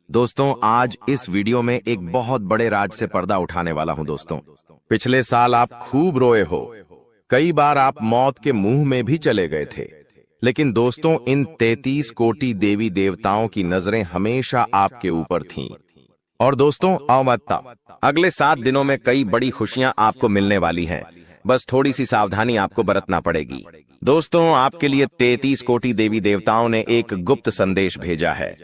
दोस्तों आज इस वीडियो में एक बहुत बड़े राज से पर्दा उठाने वाला हूं दोस्तों। पिछले साल आप खूब रोए हो, कई बार आप मौत के मुंह में भी चले गए थे, लेकिन दोस्तों इन 33 कोटि देवी देवताओं की नजरें हमेशा आपके ऊपर थीं। और दोस्तों अवमत्ता अगले 7 दिनों में कई बड़ी खुशियां आपको मिलने वाली हैं, बस थोड़ी सी सावधानी आपको बरतना पड़ेगी। दोस्तों आपके लिए 33 कोटि देवी देवताओं ने एक गुप्त संदेश भेजा है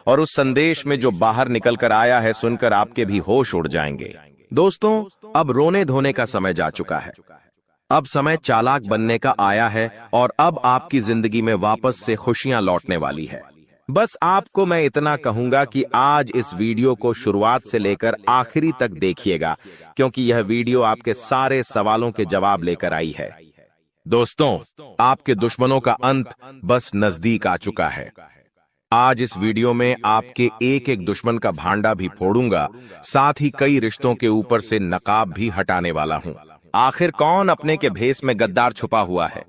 और उस संदेश में जो बाहर निकल कर आया है सुनकर आपके भी होश उड़ जाएंगे। दोस्तों अब रोने धोने का समय जा चुका है, अब समय चालाक बनने का आया है और अब आपकी जिंदगी में वापस से खुशियां लौटने वाली है। बस आपको मैं इतना कहूंगा कि आज इस वीडियो को शुरुआत से लेकर आखिरी तक देखिएगा, क्योंकि यह वीडियो आपके सारे सवालों के जवाब लेकर आई है। दोस्तों आपके दुश्मनों का अंत बस नजदीक आ चुका है। आज इस वीडियो में आपके एक एक दुश्मन का भांडा भी फोड़ूंगा, साथ ही कई रिश्तों के ऊपर से नकाब भी हटाने वाला हूं। आखिर कौन अपने के भेष में गद्दार छुपा हुआ है,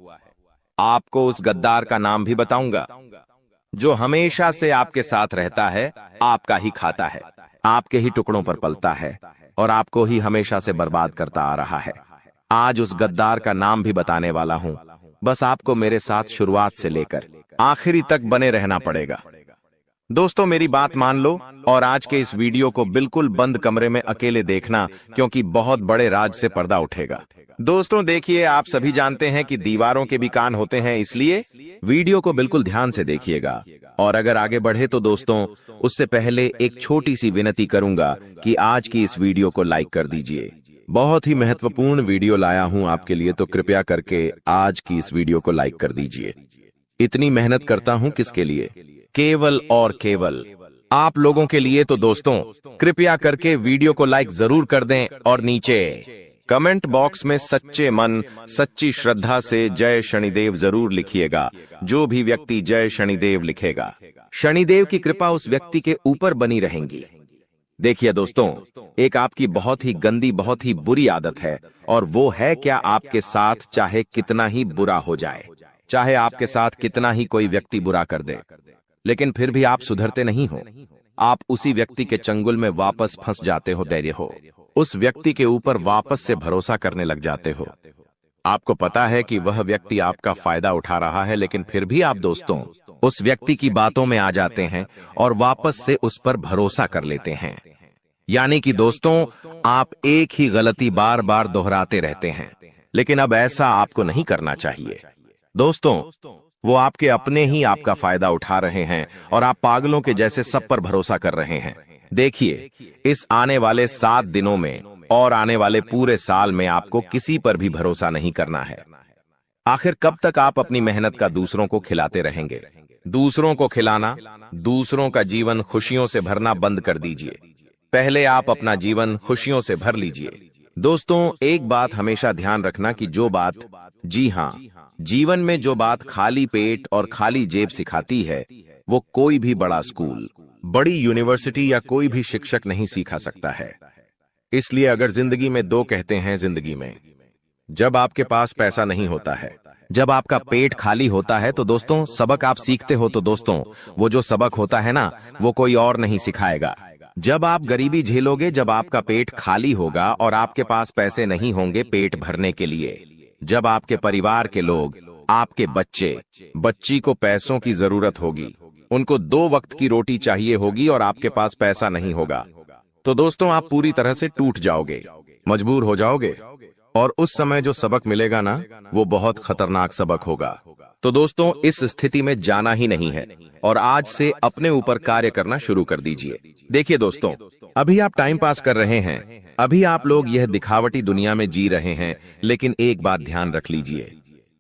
आपको उस गद्दार का नाम भी बताऊंगा जो हमेशा से आपके साथ रहता है, आपका ही खाता है, आपके ही टुकड़ों पर पलता है और आपको ही हमेशा से बर्बाद करता आ रहा है। आज उस गद्दार का नाम भी बताने वाला हूं, बस आपको मेरे साथ शुरुआत से लेकर आखिरी तक बने रहना पड़ेगा। दोस्तों मेरी बात मान लो और आज के इस वीडियो को बिल्कुल बंद कमरे में अकेले देखना, क्योंकि बहुत बड़े राज से पर्दा उठेगा। दोस्तों देखिए, आप सभी जानते हैं कि दीवारों के भी कान होते हैं, इसलिए वीडियो को बिल्कुल ध्यान से देखिएगा। और अगर आगे बढ़े तो दोस्तों उससे पहले एक छोटी सी विनती करूंगा कि आज की इस वीडियो को लाइक कर दीजिए। बहुत ही महत्वपूर्ण वीडियो लाया हूं आपके लिए, तो कृपया करके आज की इस वीडियो को लाइक कर दीजिए। इतनी मेहनत करता हूं किसके लिए? केवल और केवल आप लोगों के लिए। तो दोस्तों कृपया करके वीडियो को लाइक जरूर कर दें और नीचे कमेंट बॉक्स में सच्चे मन सच्ची श्रद्धा से जय शनिदेव जरूर लिखिएगा। जो भी व्यक्ति जय शनिदेव लिखेगा, शनिदेव की कृपा उस व्यक्ति के ऊपर बनी रहेंगी। देखिए दोस्तों, एक आपकी बहुत ही गंदी बहुत ही बुरी आदत है, और वो है क्या, आपके साथ चाहे कितना ही बुरा हो जाए, चाहे आपके साथ कितना ही कोई व्यक्ति बुरा कर दे, लेकिन फिर भी आप सुधरते नहीं हो। आप उसी व्यक्ति के चंगुल में वापस फंस जाते हो, डरे हो, उस व्यक्ति के ऊपर वापस से भरोसा करने लग जाते हो। आपको पता है कि वह व्यक्ति आपका फायदा उठा रहा है, लेकिन फिर भी आप दोस्तों उस व्यक्ति की बातों में आ जाते हैं और वापस से उस पर भरोसा कर लेते हैं। यानी कि दोस्तों आप एक ही गलती बार बार दोहराते रहते हैं, लेकिन अब ऐसा आपको नहीं करना चाहिए। दोस्तों वो आपके अपने ही आपका फायदा उठा रहे हैं और आप पागलों के जैसे सब पर भरोसा कर रहे हैं। देखिए, इस आने वाले 7 दिनों में और आने वाले पूरे साल में आपको किसी पर भी भरोसा नहीं करना है। आखिर कब तक आप अपनी मेहनत का दूसरों को खिलाते रहेंगे? दूसरों को खिलाना, दूसरों का जीवन खुशियों से भरना बंद कर दीजिए। पहले आप अपना जीवन खुशियों से भर लीजिए। दोस्तों एक बात हमेशा ध्यान रखना कि जो बात, जी हाँ, जीवन में जो बात खाली पेट और खाली जेब सिखाती है, वो कोई भी बड़ा स्कूल, बड़ी यूनिवर्सिटी या कोई भी शिक्षक नहीं सिखा सकता है। इसलिए अगर जिंदगी में 2 कहते हैं जिंदगी में, जब आपके पास पैसा नहीं होता है, जब आपका पेट खाली होता है, तो दोस्तों सबक आप सीखते हो, तो दोस्तों वो जो सबक होता है ना, वो कोई और नहीं सिखाएगा। जब आप गरीबी झेलोगे, जब आपका पेट खाली होगा और आपके पास पैसे नहीं होंगे पेट भरने के लिए, जब आपके परिवार के लोग, आपके बच्ची को पैसों की जरूरत होगी, उनको 2 वक्त की रोटी चाहिए होगी और आपके पास पैसा नहीं होगा, तो दोस्तों आप पूरी तरह से टूट जाओगे, मजबूर हो जाओगे, और उस समय जो सबक मिलेगा ना, वो बहुत खतरनाक सबक होगा। तो दोस्तों इस स्थिति में जाना ही नहीं है और आज से अपने ऊपर कार्य करना शुरू कर दीजिए। देखिए दोस्तों, अभी आप टाइम पास कर रहे हैं, अभी आप लोग यह दिखावटी दुनिया में जी रहे हैं, लेकिन एक बात ध्यान रख लीजिए,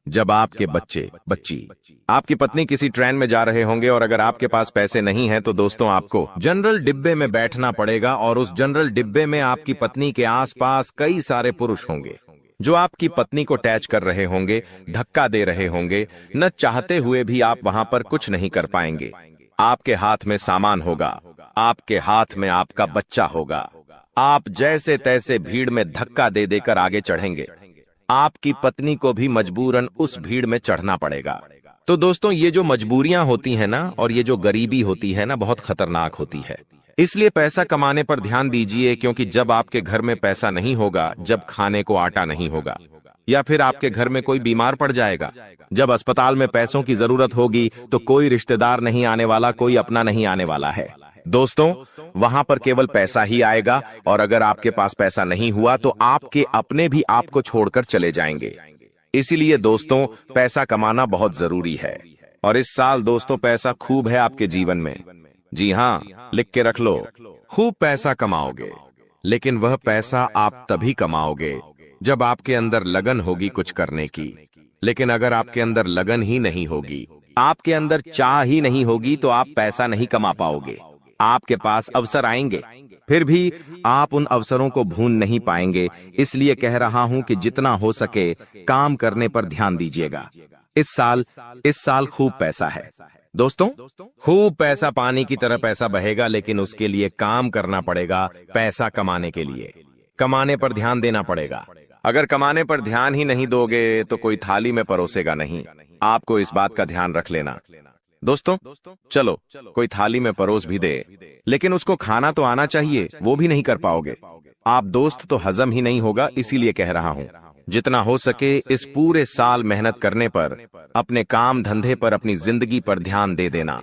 जब आपके बच्ची, आपकी पत्नी किसी ट्रेन में जा रहे होंगे और अगर आपके पास पैसे नहीं हैं, तो दोस्तों आपको जनरल डिब्बे में बैठना पड़ेगा और उस जनरल डिब्बे में आपकी पत्नी के आसपास कई सारे पुरुष होंगे जो आपकी पत्नी को टैच कर रहे होंगे, धक्का दे रहे होंगे। न चाहते हुए भी आप वहां पर कुछ नहीं कर पाएंगे। आपके हाथ में सामान होगा, आपके हाथ में आपका बच्चा होगा, आप जैसे तैसे भीड़ में धक्का दे देकर आगे चढ़ेंगे। आपकी पत्नी को भी मजबूरन उस भीड़ में चढ़ना पड़ेगा। तो दोस्तों ये जो मजबूरियां होती हैं ना, और ये जो गरीबी होती है ना, बहुत खतरनाक होती है। इसलिए पैसा कमाने पर ध्यान दीजिए, क्योंकि जब आपके घर में पैसा नहीं होगा, जब खाने को आटा नहीं होगा, या फिर आपके घर में कोई बीमार पड़ जाएगा, जब अस्पताल में पैसों की जरूरत होगी, तो कोई रिश्तेदार नहीं आने वाला, कोई अपना नहीं आने वाला है। दोस्तों, वहां पर केवल पैसा ही आएगा, और अगर आपके पास पैसा नहीं हुआ तो आपके अपने भी आपको छोड़कर चले जाएंगे। इसीलिए दोस्तों, पैसा कमाना बहुत जरूरी है। और इस साल दोस्तों पैसा खूब है आपके जीवन में। जी हाँ, लिख के रख लो, खूब पैसा कमाओगे। लेकिन वह पैसा आप तभी कमाओगे जब आपके अंदर लगन होगी कुछ करने की। लेकिन अगर आपके अंदर लगन ही नहीं होगी, आपके अंदर चाह ही नहीं होगी, तो आप पैसा नहीं कमा पाओगे। आपके पास अवसर आएंगे, फिर भी आप उन अवसरों को भून नहीं पाएंगे। इसलिए कह रहा हूं कि जितना हो सके काम करने पर ध्यान दीजिएगा। इस साल खूब पैसा है दोस्तों, खूब पैसा पानी की तरह पैसा बहेगा, लेकिन उसके लिए काम करना पड़ेगा। पैसा कमाने के लिए कमाने पर ध्यान देना पड़ेगा। अगर कमाने पर ध्यान ही नहीं दोगे तो कोई थाली में परोसेगा नहीं। आपको इस बात का ध्यान रख लेना दोस्तों। चलो, कोई थाली में परोस भी दे, लेकिन उसको खाना तो आना चाहिए, वो भी नहीं कर पाओगे आप दोस्त, तो हजम ही नहीं होगा। इसीलिए कह रहा हूं, जितना हो सके इस पूरे साल मेहनत करने पर, अपने काम धंधे पर, अपनी जिंदगी पर ध्यान दे देना।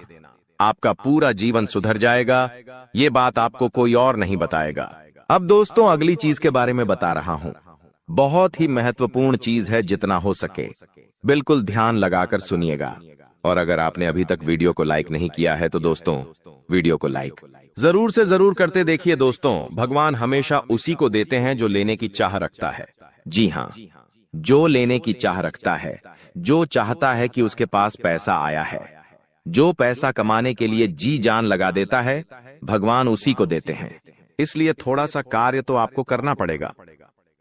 आपका पूरा जीवन सुधर जाएगा। ये बात आपको कोई और नहीं बताएगा। अब दोस्तों, अगली चीज के बारे में बता रहा हूं। बहुत ही महत्वपूर्ण चीज है, जितना हो सके बिल्कुल ध्यान लगाकर सुनिएगा। और अगर आपने अभी तक वीडियो को लाइक नहीं किया है तो दोस्तों, वीडियो को लाइक जरूर से जरूर करते देखिए। दोस्तों, भगवान हमेशा उसी को देते हैं जो लेने की चाह रखता है। जी हाँ, जो लेने की चाह रखता है, जो चाहता है कि उसके पास पैसा आया है, जो पैसा कमाने के लिए जी जान लगा देता है, भगवान उसी को देते हैं। इसलिए थोड़ा सा कार्य तो आपको करना पड़ेगा।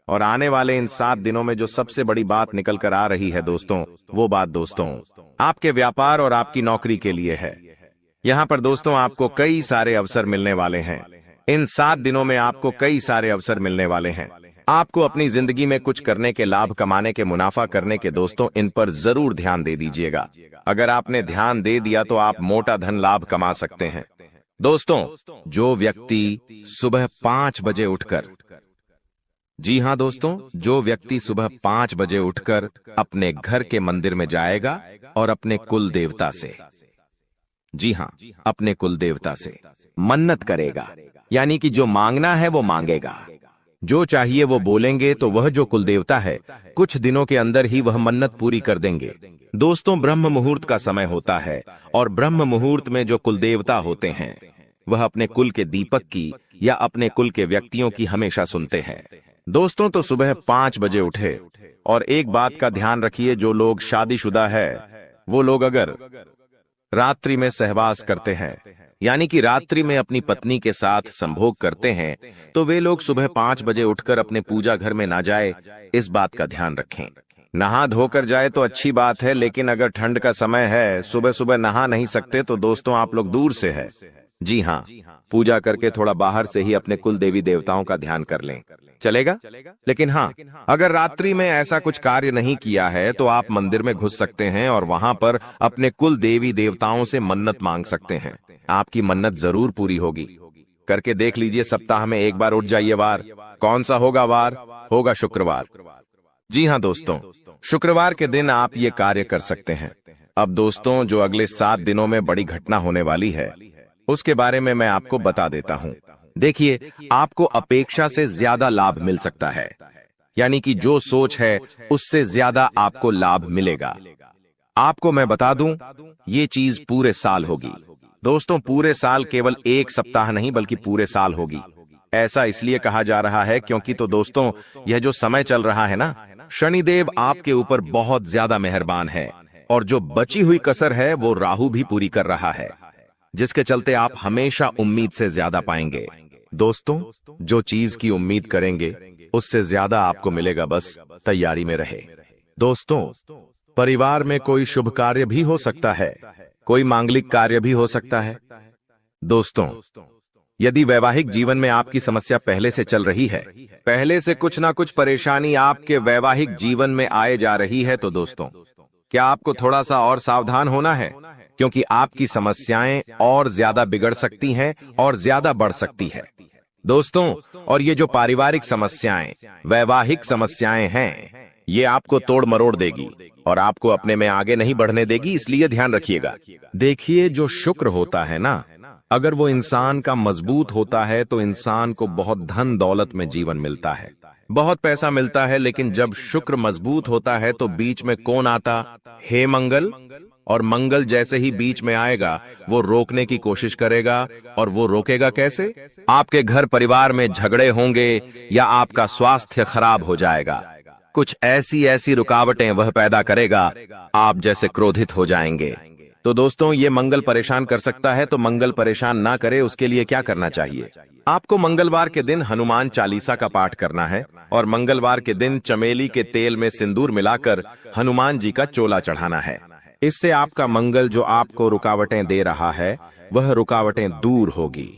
और आने वाले इन 7 दिनों में जो सबसे बड़ी बात निकल कर आ रही है दोस्तों, वो बात दोस्तों आपके व्यापार और आपकी नौकरी के लिए है। यहाँ पर दोस्तों आपको कई सारे अवसर मिलने वाले हैं। इन 7 दिनों में आपको कई सारे अवसर मिलने वाले हैं। आपको अपनी जिंदगी में कुछ करने के, लाभ कमाने के, मुनाफा करने के दोस्तों, इन पर जरूर ध्यान दे दीजिएगा। अगर आपने ध्यान दे दिया तो आप मोटा धन लाभ कमा सकते हैं। दोस्तों, जो व्यक्ति सुबह 5 बजे उठकर, जी हाँ दोस्तों, जो व्यक्ति सुबह 5 बजे उठकर अपने घर के मंदिर में जाएगा और अपने कुल देवता से, जी हाँ, अपने कुल देवता से मन्नत करेगा, यानी कि जो मांगना है वो मांगेगा, जो चाहिए वो बोलेंगे, तो वह जो कुल देवता है कुछ दिनों के अंदर ही वह मन्नत पूरी कर देंगे। दोस्तों, ब्रह्म मुहूर्त का समय होता है, और ब्रह्म मुहूर्त में जो कुल देवता होते हैं वह अपने कुल के दीपक की या अपने कुल के व्यक्तियों की हमेशा सुनते हैं। दोस्तों, तो सुबह 5 बजे उठे। और एक बात का ध्यान रखिए, जो लोग शादीशुदा है वो लोग अगर रात्रि में सहवास करते हैं, यानी कि रात्रि में अपनी पत्नी के साथ संभोग करते हैं, तो वे लोग सुबह 5 बजे उठकर अपने पूजा घर में ना जाए। इस बात का ध्यान रखें। नहा धोकर जाए तो अच्छी बात है, लेकिन अगर ठंड का समय है, सुबह सुबह नहा नहीं सकते, तो दोस्तों आप लोग दूर से है, जी हाँ, पूजा करके थोड़ा बाहर से ही अपने कुल देवी देवताओं का ध्यान कर लें, चलेगा। लेकिन हाँ, अगर रात्रि में ऐसा कुछ कार्य नहीं किया है तो आप मंदिर में घुस सकते हैं और वहां पर अपने कुल देवी देवताओं से मन्नत मांग सकते हैं। आपकी मन्नत जरूर पूरी होगी। करके देख लीजिए। सप्ताह में एक बार उठ जाइए। वार कौन सा होगा? वार होगा शुक्रवार। जी हाँ दोस्तों, शुक्रवार के दिन आप ये कार्य कर सकते हैं। अब दोस्तों, जो अगले 7 दिनों में बड़ी घटना होने वाली है उसके बारे में मैं आपको बता देता हूं। देखिए, आपको अपेक्षा से ज्यादा लाभ मिल सकता है, यानी कि जो सोच है उससे ज्यादा आपको लाभ मिलेगा। आपको मैं बता दूं, ये चीज पूरे साल होगी। दोस्तों, पूरे साल, केवल एक सप्ताह नहीं बल्कि पूरे साल होगी। ऐसा इसलिए कहा जा रहा है क्योंकि तो दोस्तों, यह जो समय चल रहा है ना, शनिदेव आपके ऊपर बहुत ज्यादा मेहरबान है, और जो बची हुई कसर है वो राहु भी पूरी कर रहा है, जिसके चलते आप हमेशा उम्मीद से ज्यादा पाएंगे। दोस्तों, जो चीज की उम्मीद करेंगे उससे ज्यादा आपको मिलेगा, बस तैयारी में रहे। दोस्तों, परिवार में कोई शुभ कार्य भी हो सकता है, कोई मांगलिक कार्य भी हो सकता है। दोस्तों, यदि वैवाहिक जीवन में आपकी समस्या पहले से चल रही है, पहले से कुछ ना कुछ परेशानी आपके वैवाहिक जीवन में आए जा रही है, तो दोस्तों, क्या आपको थोड़ा सा और सावधान होना है? क्योंकि आपकी समस्याएं और ज्यादा बिगड़ सकती हैं और ज्यादा बढ़ सकती है दोस्तों। और ये जो पारिवारिक समस्याएं, वैवाहिक समस्याएं हैं, ये आपको तोड़ मरोड़ देगी और आपको अपने में आगे नहीं बढ़ने देगी, इसलिए ध्यान रखिएगा। देखिए, जो शुक्र होता है ना, अगर वो इंसान का मजबूत होता है तो इंसान को बहुत धन दौलत में जीवन मिलता है, बहुत पैसा मिलता है। लेकिन जब शुक्र मजबूत होता है तो बीच में कौन आता? हे मंगल। और मंगल जैसे ही बीच में आएगा, वो रोकने की कोशिश करेगा। और वो रोकेगा कैसे? आपके घर परिवार में झगड़े होंगे या आपका स्वास्थ्य खराब हो जाएगा। कुछ ऐसी ऐसी रुकावटें वह पैदा करेगा, आप जैसे क्रोधित हो जाएंगे। तो दोस्तों, ये मंगल परेशान कर सकता है, तो मंगल परेशान ना करे उसके लिए क्या करना चाहिए? आपको मंगलवार के दिन हनुमान चालीसा का पाठ करना है और मंगलवार के दिन चमेली के तेल में सिंदूर मिलाकर हनुमान जी का चोला चढ़ाना है। इससे आपका मंगल जो आपको रुकावटें दे रहा है, वह रुकावटें दूर होगी,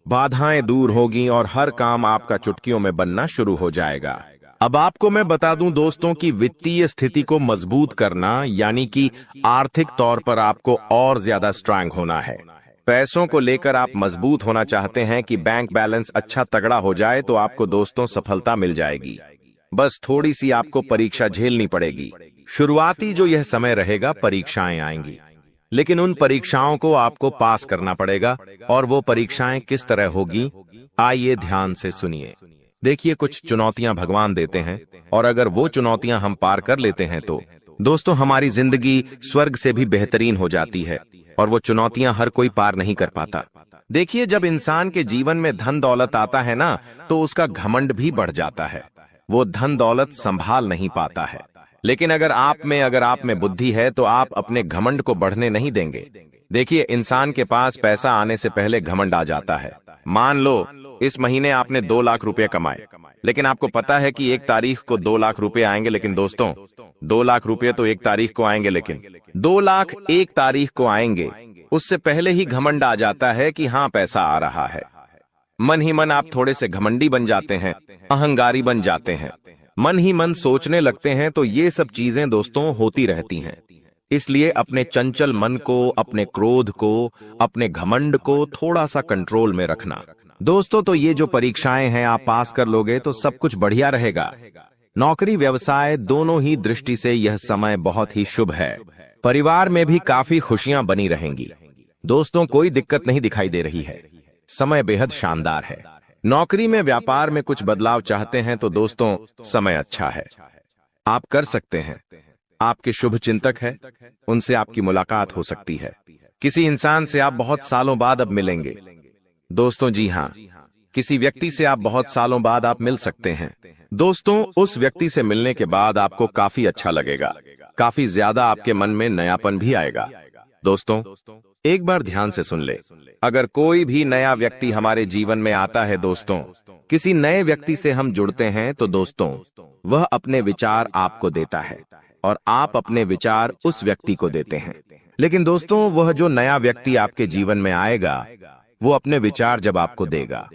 बाधाएं दूर होगी और हर काम आपका चुटकियों में बनना शुरू हो जाएगा। अब आपको मैं बता दूं दोस्तों कि वित्तीय स्थिति को मजबूत करना यानी कि आर्थिक तौर पर आपको और ज्यादा स्ट्रांग होना है। पैसों को लेकर आप मजबूत होना चाहते हैं कि बैंक बैलेंस अच्छा तगड़ा हो जाए, तो आपको दोस्तों सफलता मिल जाएगी। बस थोड़ी सी आपको परीक्षा झेलनी पड़ेगी। शुरुआती जो यह समय रहेगा, परीक्षाएं आएंगी, लेकिन उन परीक्षाओं को आपको पास करना पड़ेगा। और वो परीक्षाएं किस तरह होगी, आइए ध्यान से सुनिए। देखिए, कुछ चुनौतियां भगवान देते हैं और अगर वो चुनौतियां हम पार कर लेते हैं तो दोस्तों हमारी जिंदगी स्वर्ग से भी बेहतरीन हो जाती है। और वो चुनौतियां हर कोई पार नहीं कर पाता। देखिए, जब इंसान के जीवन में धन दौलत आता है ना, तो उसका घमंड भी बढ़ जाता है। वो धन दौलत संभाल नहीं पाता है। लेकिन अगर आप में बुद्धि है तो आप अपने घमंड को बढ़ने नहीं देंगे। देखिए, इंसान के पास पैसा आने से पहले घमंड आ जाता है। मान लो इस महीने आपने 2 लाख रुपए कमाए, लेकिन आपको पता है कि 1 तारीख को 2 लाख रुपए आएंगे। लेकिन दोस्तों, 2 लाख रुपए तो 1 तारीख को आएंगे, लेकिन 2 लाख 1 तारीख को आएंगे, उससे पहले ही घमंड आ जाता है कि हाँ, पैसा आ रहा है। मन ही मन आप थोड़े से घमंडी बन जाते हैं, अहंकारी बन जाते हैं, मन ही मन सोचने लगते हैं। तो ये सब चीजें दोस्तों होती रहती हैं। इसलिए अपने चंचल मन को, अपने क्रोध को, अपने घमंड को थोड़ा सा कंट्रोल में रखना। दोस्तों, तो ये जो परीक्षाएं हैं, आप पास कर लोगे तो सब कुछ बढ़िया रहेगा। नौकरी व्यवसाय दोनों ही दृष्टि से यह समय बहुत ही शुभ है। परिवार में भी काफी खुशियां बनी रहेंगी। दोस्तों, कोई दिक्कत नहीं दिखाई दे रही है, समय बेहद शानदार है। नौकरी में, व्यापार में कुछ बदलाव चाहते हैं तो दोस्तों समय अच्छा है, आप कर सकते हैं। आपके शुभ चिंतक है, उनसे आपकी मुलाकात हो सकती है। किसी इंसान से आप बहुत सालों बाद अब मिलेंगे। दोस्तों जी हाँ, किसी व्यक्ति से आप बहुत सालों बाद आप मिल सकते हैं। दोस्तों, उस व्यक्ति से मिलने के बाद आपको काफी अच्छा लगेगा, काफी ज्यादा आपके मन में नयापन भी आएगा। दोस्तों, एक बार ध्यान से सुन ले, अगर कोई भी नया व्यक्ति हमारे जीवन में आता है दोस्तों, किसी नए व्यक्ति से हम जुड़ते हैं तो दोस्तों वह अपने विचार आपको देता है और आप अपने विचार उस व्यक्ति को देते हैं। लेकिन दोस्तों, वह जो नया व्यक्ति आपके जीवन में आएगा, वो अपने विचार जब आपको देगा,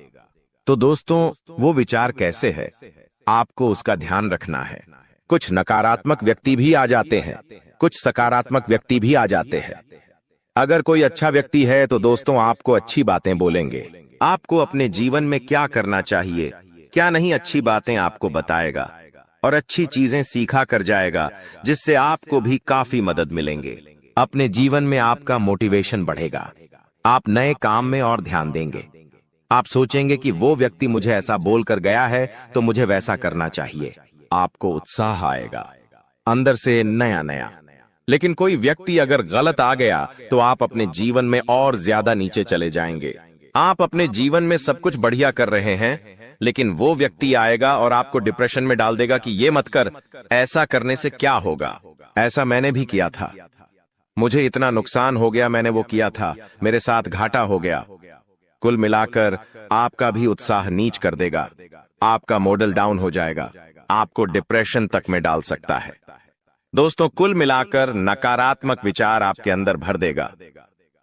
तो दोस्तों वो विचार कैसे है, आपको उसका ध्यान रखना है। कुछ नकारात्मक व्यक्ति भी आ जाते हैं, कुछ सकारात्मक व्यक्ति भी आ जाते हैं। अगर कोई अच्छा व्यक्ति है तो दोस्तों आपको अच्छी बातें बोलेंगे, आपको अपने जीवन में क्या करना चाहिए, क्या नहीं, अच्छी बातें आपको बताएगा और अच्छी चीजें सीखा कर जाएगा, जिससे आपको भी काफी मदद मिलेंगे। अपने जीवन में आपका मोटिवेशन बढ़ेगा, आप नए काम में और ध्यान देंगे। आप सोचेंगे कि वो व्यक्ति मुझे ऐसा बोलकर गया है तो मुझे वैसा करना चाहिए। आपको उत्साह आएगा अंदर से नया नया। लेकिन कोई व्यक्ति अगर गलत आ गया तो आप अपने जीवन में और ज्यादा नीचे चले जाएंगे। आप अपने जीवन में सब कुछ बढ़िया कर रहे हैं, लेकिन वो व्यक्ति आएगा और आपको डिप्रेशन में डाल देगा कि ये मत कर, ऐसा करने से क्या होगा, ऐसा मैंने भी किया था, मुझे इतना नुकसान हो गया, मैंने वो किया था, मेरे साथ घाटा हो गया। कुल मिलाकर आपका भी उत्साह नीच कर देगा, आपका मॉडल डाउन हो जाएगा, आपको डिप्रेशन तक में डाल सकता है। दोस्तों, कुल मिलाकर नकारात्मक विचार आपके अंदर भर देगा,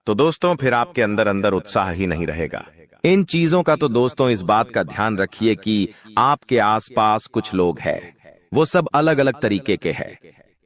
तो दोस्तों फिर आपके अंदर अंदर उत्साह ही नहीं रहेगा। इन चीजों का तो दोस्तों इस बात का ध्यान रखिए कि आपके आसपास कुछ लोग हैं, वो सब अलग अलग तरीके के हैं,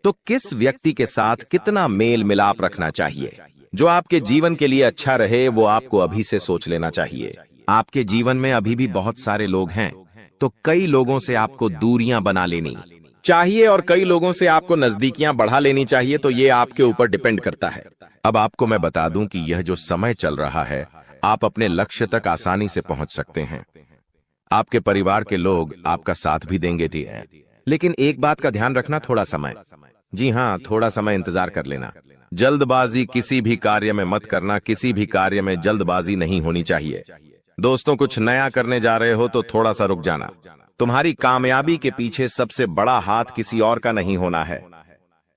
तो किस व्यक्ति के साथ कितना मेल मिलाप रखना चाहिए, जो आपके जीवन के लिए अच्छा रहे वो आपको अभी से सोच लेना चाहिए। आपके जीवन में अभी भी बहुत सारे लोग हैं, तो कई लोगों से आपको दूरियां बना लेनी चाहिए और कई लोगों से आपको नजदीकियां बढ़ा लेनी चाहिए। तो ये आपके ऊपर डिपेंड करता है। अब आपको मैं बता दूं कि यह जो समय चल रहा है, आप अपने लक्ष्य तक आसानी से पहुंच सकते हैं। आपके परिवार के लोग आपका साथ भी देंगे जी, लेकिन एक बात का ध्यान रखना, थोड़ा समय, जी हाँ, थोड़ा समय इंतजार कर लेना। जल्दबाजी किसी भी कार्य में मत करना, किसी भी कार्य में जल्दबाजी नहीं होनी चाहिए। दोस्तों, कुछ नया करने जा रहे हो तो थोड़ा सा रुक जाना। तुम्हारी कामयाबी के पीछे सबसे बड़ा हाथ किसी और का नहीं होना है,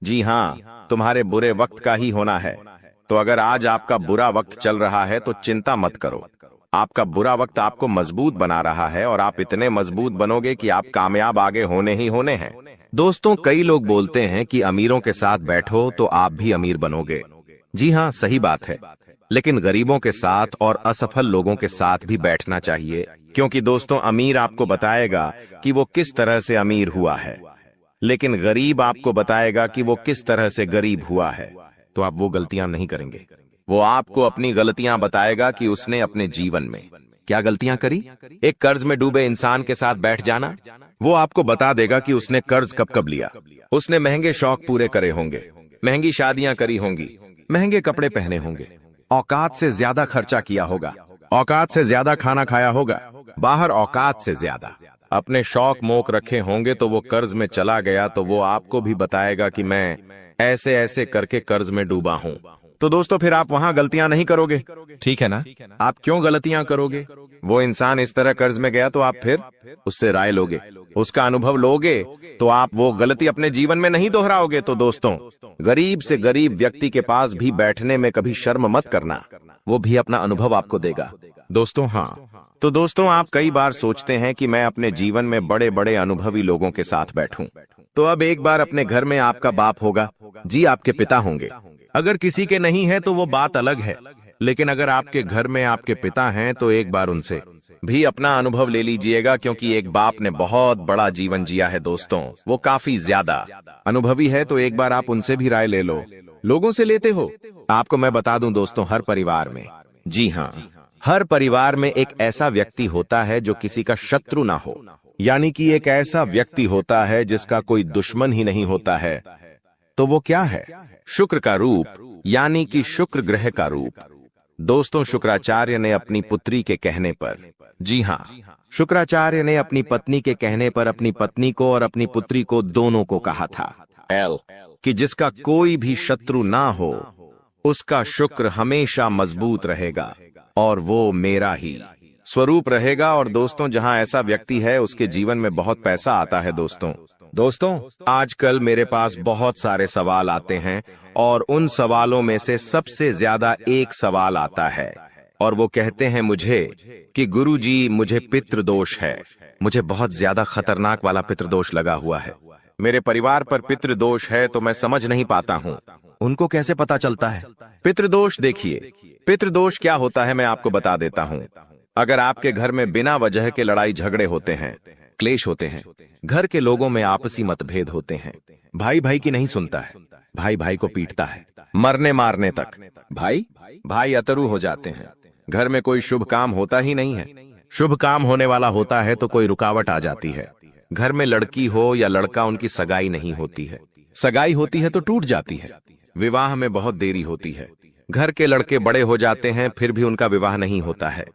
जी हाँ, तुम्हारे बुरे वक्त का ही होना है। तो अगर आज आपका बुरा वक्त चल रहा है तो चिंता मत करो। आपका बुरा वक्त आपको मजबूत बना रहा है और आप इतने मजबूत बनोगे कि आप कामयाब आगे होने ही होने हैं। दोस्तों, कई लोग बोलते हैं कि अमीरों के साथ बैठो तो आप भी अमीर बनोगे। जी हाँ, सही बात है, लेकिन गरीबों के साथ और असफल लोगों के साथ भी बैठना चाहिए, क्योंकि दोस्तों, अमीर आपको बताएगा कि वो किस तरह से अमीर हुआ है, लेकिन गरीब आपको बताएगा कि वो किस तरह से गरीब हुआ है। तो आप वो गलतियां नहीं करेंगे। वो आपको अपनी गलतियां बताएगा कि उसने अपने जीवन में क्या गलतियां करी। एक कर्ज में डूबे इंसान के साथ बैठ जाना, वो आपको बता देगा कि उसने कर्ज कब कब लिया। उसने महंगे शौक पूरे करे होंगे, महंगी शादियां करी होंगी, महंगे कपड़े पहने होंगे, औकात से ज्यादा खर्चा किया होगा, औकात से ज्यादा खाना खाया होगा, बाहर औकात से ज्यादा अपने शौक मोक रखे होंगे। तो वो कर्ज में चला गया तो वो आपको भी बताएगा कि मैं ऐसे ऐसे करके कर्ज में डूबा हूं। तो दोस्तों, फिर आप वहां गलतियां नहीं करोगे, ठीक है ना? आप क्यों गलतियां करोगे? वो इंसान इस तरह कर्ज में गया तो आप फिर उससे राय लोगे, उसका अनुभव लोगे, तो आप वो गलती अपने जीवन में नहीं दोहराओगे। तो दोस्तों, गरीब से गरीब व्यक्ति के पास भी बैठने में कभी शर्म मत करना, वो भी अपना अनुभव आपको देगा। दोस्तों, हाँ, तो दोस्तों, आप कई बार सोचते हैं कि मैं अपने जीवन में बड़े बड़े अनुभवी लोगों के साथ बैठूं। तो अब एक बार अपने घर में आपका बाप होगा, जी, आपके पिता होंगे। अगर किसी के नहीं है तो वो बात अलग है, लेकिन अगर आपके घर में आपके पिता हैं तो एक बार उनसे भी अपना अनुभव ले लीजिएगा, क्योंकि एक बाप ने बहुत बड़ा जीवन जिया है दोस्तों, वो काफी ज्यादा अनुभवी है। तो एक बार आप उनसे भी राय ले लो। लोगों से लेते हो? आपको मैं बता दूं दोस्तों, हर परिवार में, जी हाँ, हर परिवार में एक ऐसा व्यक्ति होता है जो किसी का शत्रु ना हो, यानी कि एक ऐसा व्यक्ति होता है जिसका कोई दुश्मन ही नहीं होता है। तो वो क्या है? शुक्र का रूप, यानी कि शुक्र ग्रह का रूप। दोस्तों, शुक्राचार्य ने अपनी पुत्री के कहने पर, जी हाँ, शुक्राचार्य ने अपनी पत्नी के कहने पर अपनी पत्नी को और अपनी पुत्री को दोनों को कहा था कि जिसका कोई भी शत्रु ना हो उसका शुक्र हमेशा मजबूत रहेगा और वो मेरा ही स्वरूप रहेगा। और दोस्तों, जहां ऐसा व्यक्ति है उसके जीवन में बहुत पैसा आता है। दोस्तों, आजकल मेरे पास बहुत सारे सवाल आते हैं और उन सवालों में से सबसे ज्यादा एक सवाल आता है और वो कहते हैं मुझे कि गुरुजी, मुझे पितृदोष है, मुझे बहुत ज्यादा खतरनाक वाला पितृदोष लगा हुआ है, मेरे परिवार पर पितृदोष है, तो मैं समझ नहीं पाता हूँ। उनको कैसे पता चलता है पितृदोष? देखिए, पितृदोष क्या होता है मैं आपको बता देता हूँ। अगर आपके घर में बिना वजह के लड़ाई झगड़े होते हैं, क्लेश होते हैं, घर के लोगों में आपसी मतभेद होते हैं, भाई भाई की नहीं सुनता है, भाई भाई को पीटता है, मरने मारने तक भाई भाई अतरू हो जाते हैं, घर में कोई शुभ काम होता ही नहीं है, शुभ काम होने वाला होता है तो कोई रुकावट आ जाती है, घर में लड़की हो या लड़का, उनकी सगाई नहीं होती है, सगाई होती है तो टूट जाती है, विवाह में बहुत देरी होती है, घर के लड़के बड़े हो जाते हैं फिर भी उनका विवाह नहीं होता है,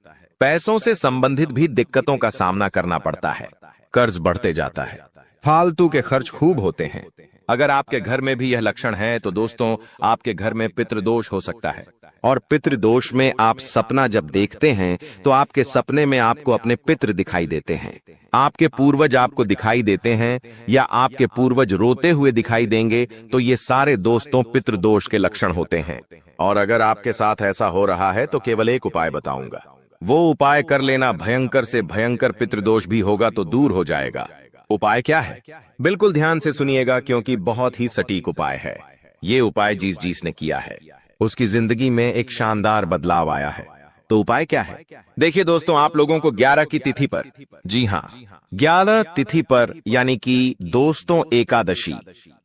पैसों से संबंधित भी दिक्कतों का सामना करना पड़ता है, कर्ज बढ़ते जाता है, फालतू के खर्च खूब होते हैं। अगर आपके घर में भी यह लक्षण है तो दोस्तों, आपके घर में पितृदोष हो सकता है। और पितृदोष में आप सपना जब देखते हैं तो आपके सपने में आपको अपने पितृ दिखाई देते हैं, आपके पूर्वज आपको दिखाई देते हैं या आपके पूर्वज रोते हुए दिखाई देंगे, तो ये सारे दोस्तों पितृदोष के लक्षण होते हैं। और अगर आपके साथ ऐसा हो रहा है तो केवल एक उपाय बताऊंगा, वो उपाय कर लेना, भयंकर से भयंकर पितृदोष भी होगा तो दूर हो जाएगा। उपाय क्या है? बिल्कुल ध्यान से सुनिएगा, क्योंकि बहुत ही सटीक उपाय है। ये उपाय जिस ने किया है उसकी जिंदगी में एक शानदार बदलाव आया है। तो उपाय क्या है? देखिए दोस्तों, आप लोगों को 11 की तिथि पर, जी हाँ, 11 तिथि पर, यानी कि दोस्तों एकादशी,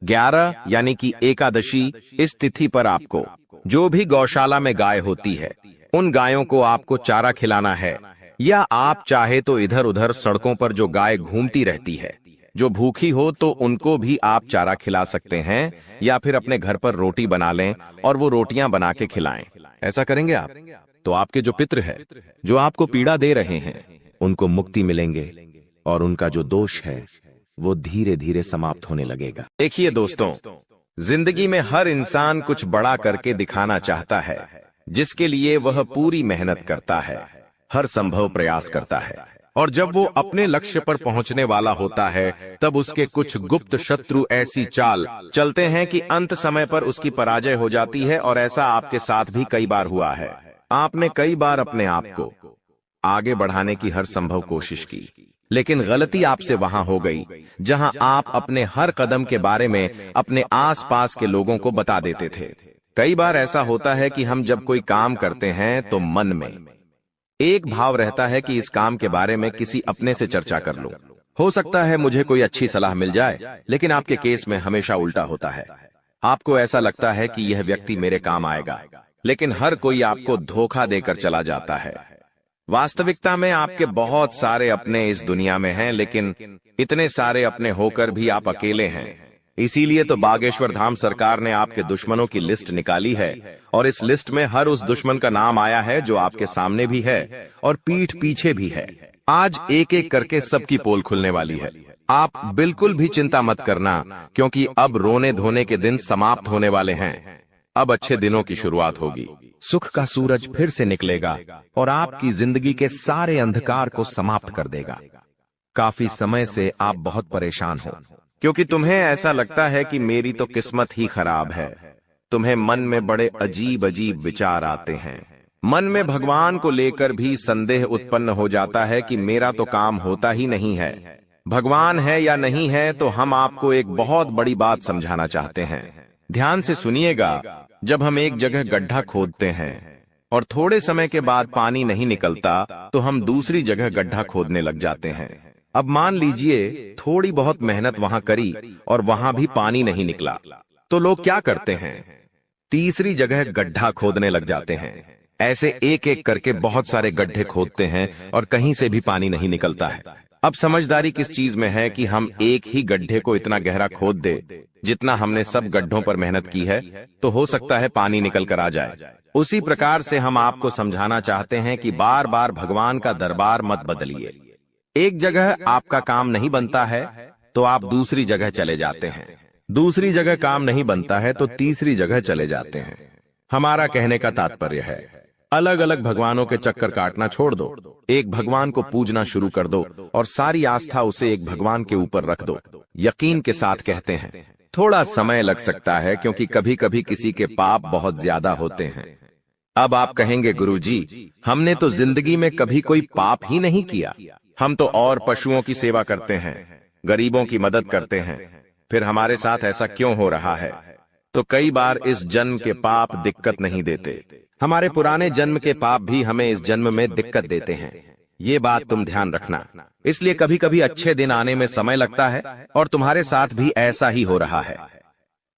11 यानी कि एकादशी, इस तिथि पर आपको जो भी गौशाला में गाय होती है उन गायों को आपको चारा खिलाना है, या आप चाहे तो इधर उधर सड़कों पर जो गाय घूमती रहती है जो भूखी हो तो उनको भी आप चारा खिला सकते हैं, या फिर अपने घर पर रोटी बना लें और वो रोटियां बना के खिलाएं। ऐसा करेंगे आप तो आपके जो पितृ है जो आपको पीड़ा दे रहे हैं उनको मुक्ति मिलेंगे और उनका जो दोष है वो धीरे धीरे समाप्त होने लगेगा। देखिए दोस्तों, जिंदगी में हर इंसान कुछ बड़ा करके दिखाना चाहता है, जिसके लिए वह पूरी मेहनत करता है, हर संभव प्रयास करता है, और जब वो अपने लक्ष्य पर पहुंचने वाला होता है तब उसके कुछ गुप्त शत्रु ऐसी चाल चलते हैं कि अंत समय पर उसकी पराजय हो जाती है। और ऐसा आपके साथ भी कई बार हुआ है। आपने कई बार अपने आप को आगे बढ़ाने की हर संभव कोशिश की, लेकिन गलती आपसे वहां हो गई जहां आप अपने हर कदम के बारे में अपने आसपास के लोगों को बता देते थे। कई बार ऐसा होता है कि हम जब कोई काम करते हैं तो मन में एक भाव रहता है कि इस काम के बारे में किसी अपने से चर्चा कर लूं, हो सकता है मुझे कोई अच्छी सलाह मिल जाए। लेकिन आपके केस में हमेशा उल्टा होता है। आपको ऐसा लगता है कि यह व्यक्ति मेरे काम आएगा, लेकिन हर कोई आपको धोखा देकर चला जाता है। वास्तविकता में आपके बहुत सारे अपने इस दुनिया में हैं, लेकिन इतने सारे अपने होकर भी आप अकेले हैं। इसीलिए तो बागेश्वर धाम सरकार ने आपके दुश्मनों की लिस्ट निकाली है, और इस लिस्ट में हर उस दुश्मन का नाम आया है जो आपके सामने भी है और पीठ पीछे भी है। आज एक एक करके सबकी पोल खुलने वाली है। आप बिल्कुल भी चिंता मत करना, क्योंकि अब रोने धोने के दिन समाप्त होने वाले हैं। अब अच्छे दिनों की शुरुआत होगी। सुख का सूरज फिर से निकलेगा और आपकी जिंदगी के सारे अंधकार को समाप्त कर देगा। काफी समय से आप बहुत परेशान हो, क्योंकि तुम्हें ऐसा लगता है कि मेरी तो किस्मत ही खराब है। तुम्हें मन में बड़े अजीब अजीब विचार आते हैं। मन में भगवान को लेकर भी संदेह उत्पन्न हो जाता है कि मेरा तो काम होता ही नहीं है। भगवान है या नहीं है, तो हम आपको एक बहुत बड़ी बात समझाना चाहते हैं। ध्यान से सुनिएगा। जब हम एक जगह गड्ढा खोदते हैं और थोड़े समय के बाद पानी नहीं निकलता, तो हम दूसरी जगह गड्ढा खोदने लग जाते हैं। अब मान लीजिए थोड़ी बहुत मेहनत वहां करी और वहां भी पानी नहीं निकला, तो लोग क्या करते हैं? तीसरी जगह गड्ढा खोदने लग जाते हैं। ऐसे एक एक करके बहुत सारे गड्ढे खोदते हैं और कहीं से भी पानी नहीं निकलता है। अब समझदारी किस चीज में है कि हम एक ही गड्ढे को इतना गहरा खोद दे जितना हमने सब गड्ढों पर मेहनत की है, तो हो सकता है पानी निकल कर आ जाए। उसी प्रकार से हम आपको समझाना चाहते हैं कि बार बार भगवान का दरबार मत बदलिए। एक जगह आपका काम नहीं बनता है तो आप दूसरी जगह चले जाते हैं, दूसरी जगह काम नहीं बनता है तो तीसरी जगह चले जाते हैं। हमारा कहने का तात्पर्य है, अलग अलग भगवानों के चक्कर काटना छोड़ दो, एक भगवान को पूजना शुरू कर दो और सारी आस्था उसे एक भगवान के ऊपर रख दो। यकीन के साथ कहते हैं, थोड़ा समय लग सकता है क्योंकि कभी कभी किसी के पाप बहुत ज्यादा होते हैं। अब आप कहेंगे, गुरुजी हमने तो जिंदगी में कभी कोई पाप ही नहीं किया, हम तो और पशुओं की सेवा करते हैं, गरीबों की मदद करते हैं, फिर हमारे साथ ऐसा क्यों हो रहा है? तो कई बार इस जन्म के पाप दिक्कत नहीं देते, हमारे पुराने जन्म के पाप भी हमें इस जन्म में दिक्कत देते हैं। ये बात तुम ध्यान रखना। इसलिए कभी कभी अच्छे दिन आने में समय लगता है और तुम्हारे साथ भी ऐसा ही हो रहा है।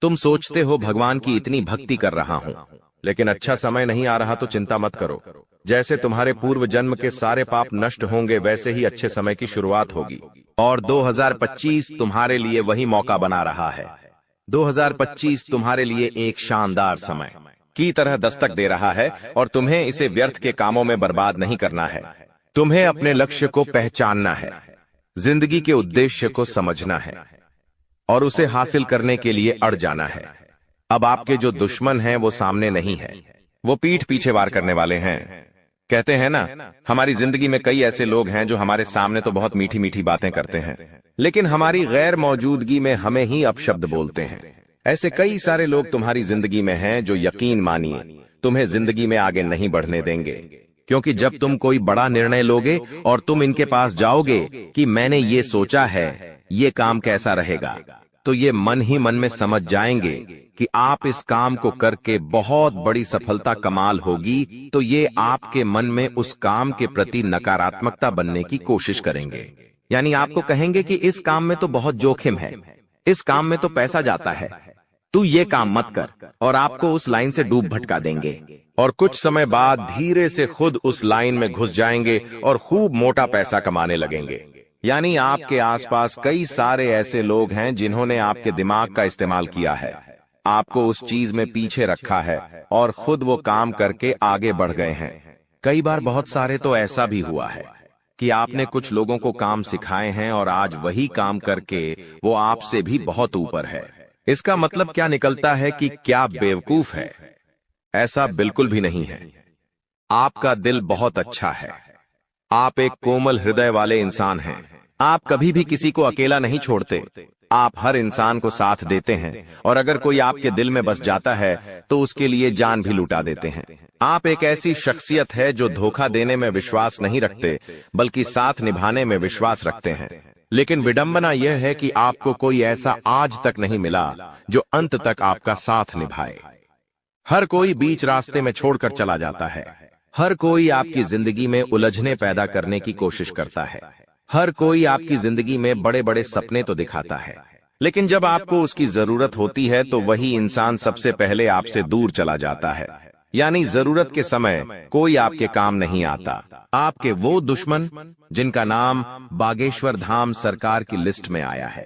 तुम सोचते हो भगवान की इतनी भक्ति कर रहा हूं, लेकिन अच्छा समय नहीं आ रहा तो चिंता मत करो। जैसे तुम्हारे पूर्व जन्म के सारे पाप नष्ट होंगे, वैसे ही अच्छे समय की शुरुआत होगी। और 2025 तुम्हारे लिए वही मौका बना रहा है। 2025 तुम्हारे लिए एक शानदार समय की तरह दस्तक दे रहा है और तुम्हें इसे व्यर्थ के कामों में बर्बाद नहीं करना है। तुम्हें अपने लक्ष्य को पहचानना है, जिंदगी के उद्देश्य को समझना है और उसे हासिल करने के लिए अड़ जाना है। अब आपके जो दुश्मन हैं वो सामने नहीं है, वो पीठ पीछे वार करने वाले हैं। कहते हैं ना, हमारी जिंदगी में कई ऐसे लोग हैं जो हमारे सामने तो बहुत मीठी मीठी बातें करते हैं, लेकिन हमारी गैर मौजूदगी में हमें ही अपशब्द बोलते हैं। ऐसे कई सारे लोग तुम्हारी जिंदगी में हैं जो यकीन मानिए तुम्हें जिंदगी में आगे नहीं बढ़ने देंगे, क्योंकि जब तुम कोई बड़ा निर्णय लोगे और तुम इनके पास जाओगे कि मैंने ये सोचा है, ये काम कैसा रहेगा, तो ये मन ही मन में समझ जाएंगे कि आप इस काम को करके बहुत बड़ी सफलता कमाल होगी, तो ये आपके मन में उस काम के प्रति नकारात्मकता बनने की कोशिश करेंगे। यानी आपको कहेंगे कि इस काम में तो बहुत जोखिम है, इस काम में तो पैसा जाता है, तू ये काम मत कर, और आपको उस लाइन से डूब भटका देंगे। और कुछ समय बाद धीरे से खुद उस लाइन में घुस जाएंगे और खूब मोटा पैसा कमाने लगेंगे। यानी आपके आसपास कई सारे ऐसे लोग हैं जिन्होंने आपके दिमाग का इस्तेमाल किया है, आपको उस चीज में पीछे रखा है और खुद वो काम करके आगे बढ़ गए हैं। कई बार बहुत सारे तो ऐसा भी हुआ है कि आपने कुछ लोगों को काम सिखाए हैं और आज वही काम करके वो आपसे भी बहुत ऊपर है। इसका मतलब क्या निकलता है कि क्या बेवकूफ है? ऐसा बिल्कुल भी नहीं है। आपका दिल बहुत अच्छा है, आप एक कोमल हृदय वाले इंसान हैं। आप कभी भी किसी को अकेला नहीं छोड़ते, आप हर इंसान को साथ देते हैं, और अगर कोई आपके दिल में बस जाता है तो उसके लिए जान भी लुटा देते हैं। आप एक ऐसी शख्सियत है जो धोखा देने में विश्वास नहीं रखते, बल्कि साथ निभाने में विश्वास रखते हैं। लेकिन विडंबना यह है कि आपको कोई ऐसा आज तक नहीं मिला जो अंत तक आपका साथ निभाए। हर कोई बीच रास्ते में छोड़कर चला जाता है, हर कोई आपकी जिंदगी में उलझने पैदा करने की कोशिश करता है, हर कोई आपकी जिंदगी में बड़े बड़े सपने तो दिखाता है, लेकिन जब आपको उसकी जरूरत होती है तो वही इंसान सबसे पहले आपसे दूर चला जाता है। यानी जरूरत के समय कोई आपके काम नहीं आता। आपके वो दुश्मन जिनका नाम बागेश्वर धाम सरकार की लिस्ट में आया है।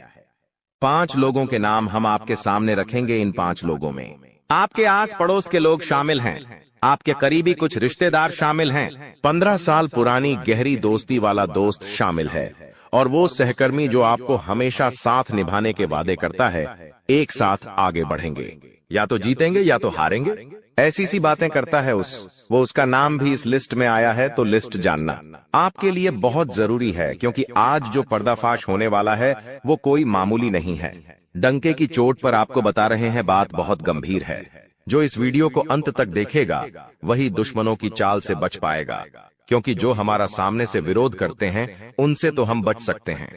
5 लोगों के नाम हम आपके सामने रखेंगे। इन 5 लोगों में आपके आस पड़ोस के लोग शामिल हैं, आपके करीबी कुछ रिश्तेदार शामिल हैं, 15 साल पुरानी गहरी दोस्ती वाला दोस्त शामिल है, और वो सहकर्मी जो आपको हमेशा साथ निभाने के वादे करता है। एक साथ आगे बढ़ेंगे, या तो जीतेंगे या तो हारेंगे, ऐसी सी बातें करता है वो उसका नाम भी इस लिस्ट में आया है। तो लिस्ट जानना आपके लिए बहुत जरूरी है, क्योंकि आज जो पर्दाफाश होने वाला है वो कोई मामूली नहीं है। डंके की चोट पर आपको बता रहे हैं, बात बहुत गंभीर है। जो इस वीडियो को अंत तक देखेगा वही दुश्मनों की चाल से बच पाएगा, क्योंकि जो हमारा सामने से विरोध करते हैं उनसे तो हम बच सकते हैं,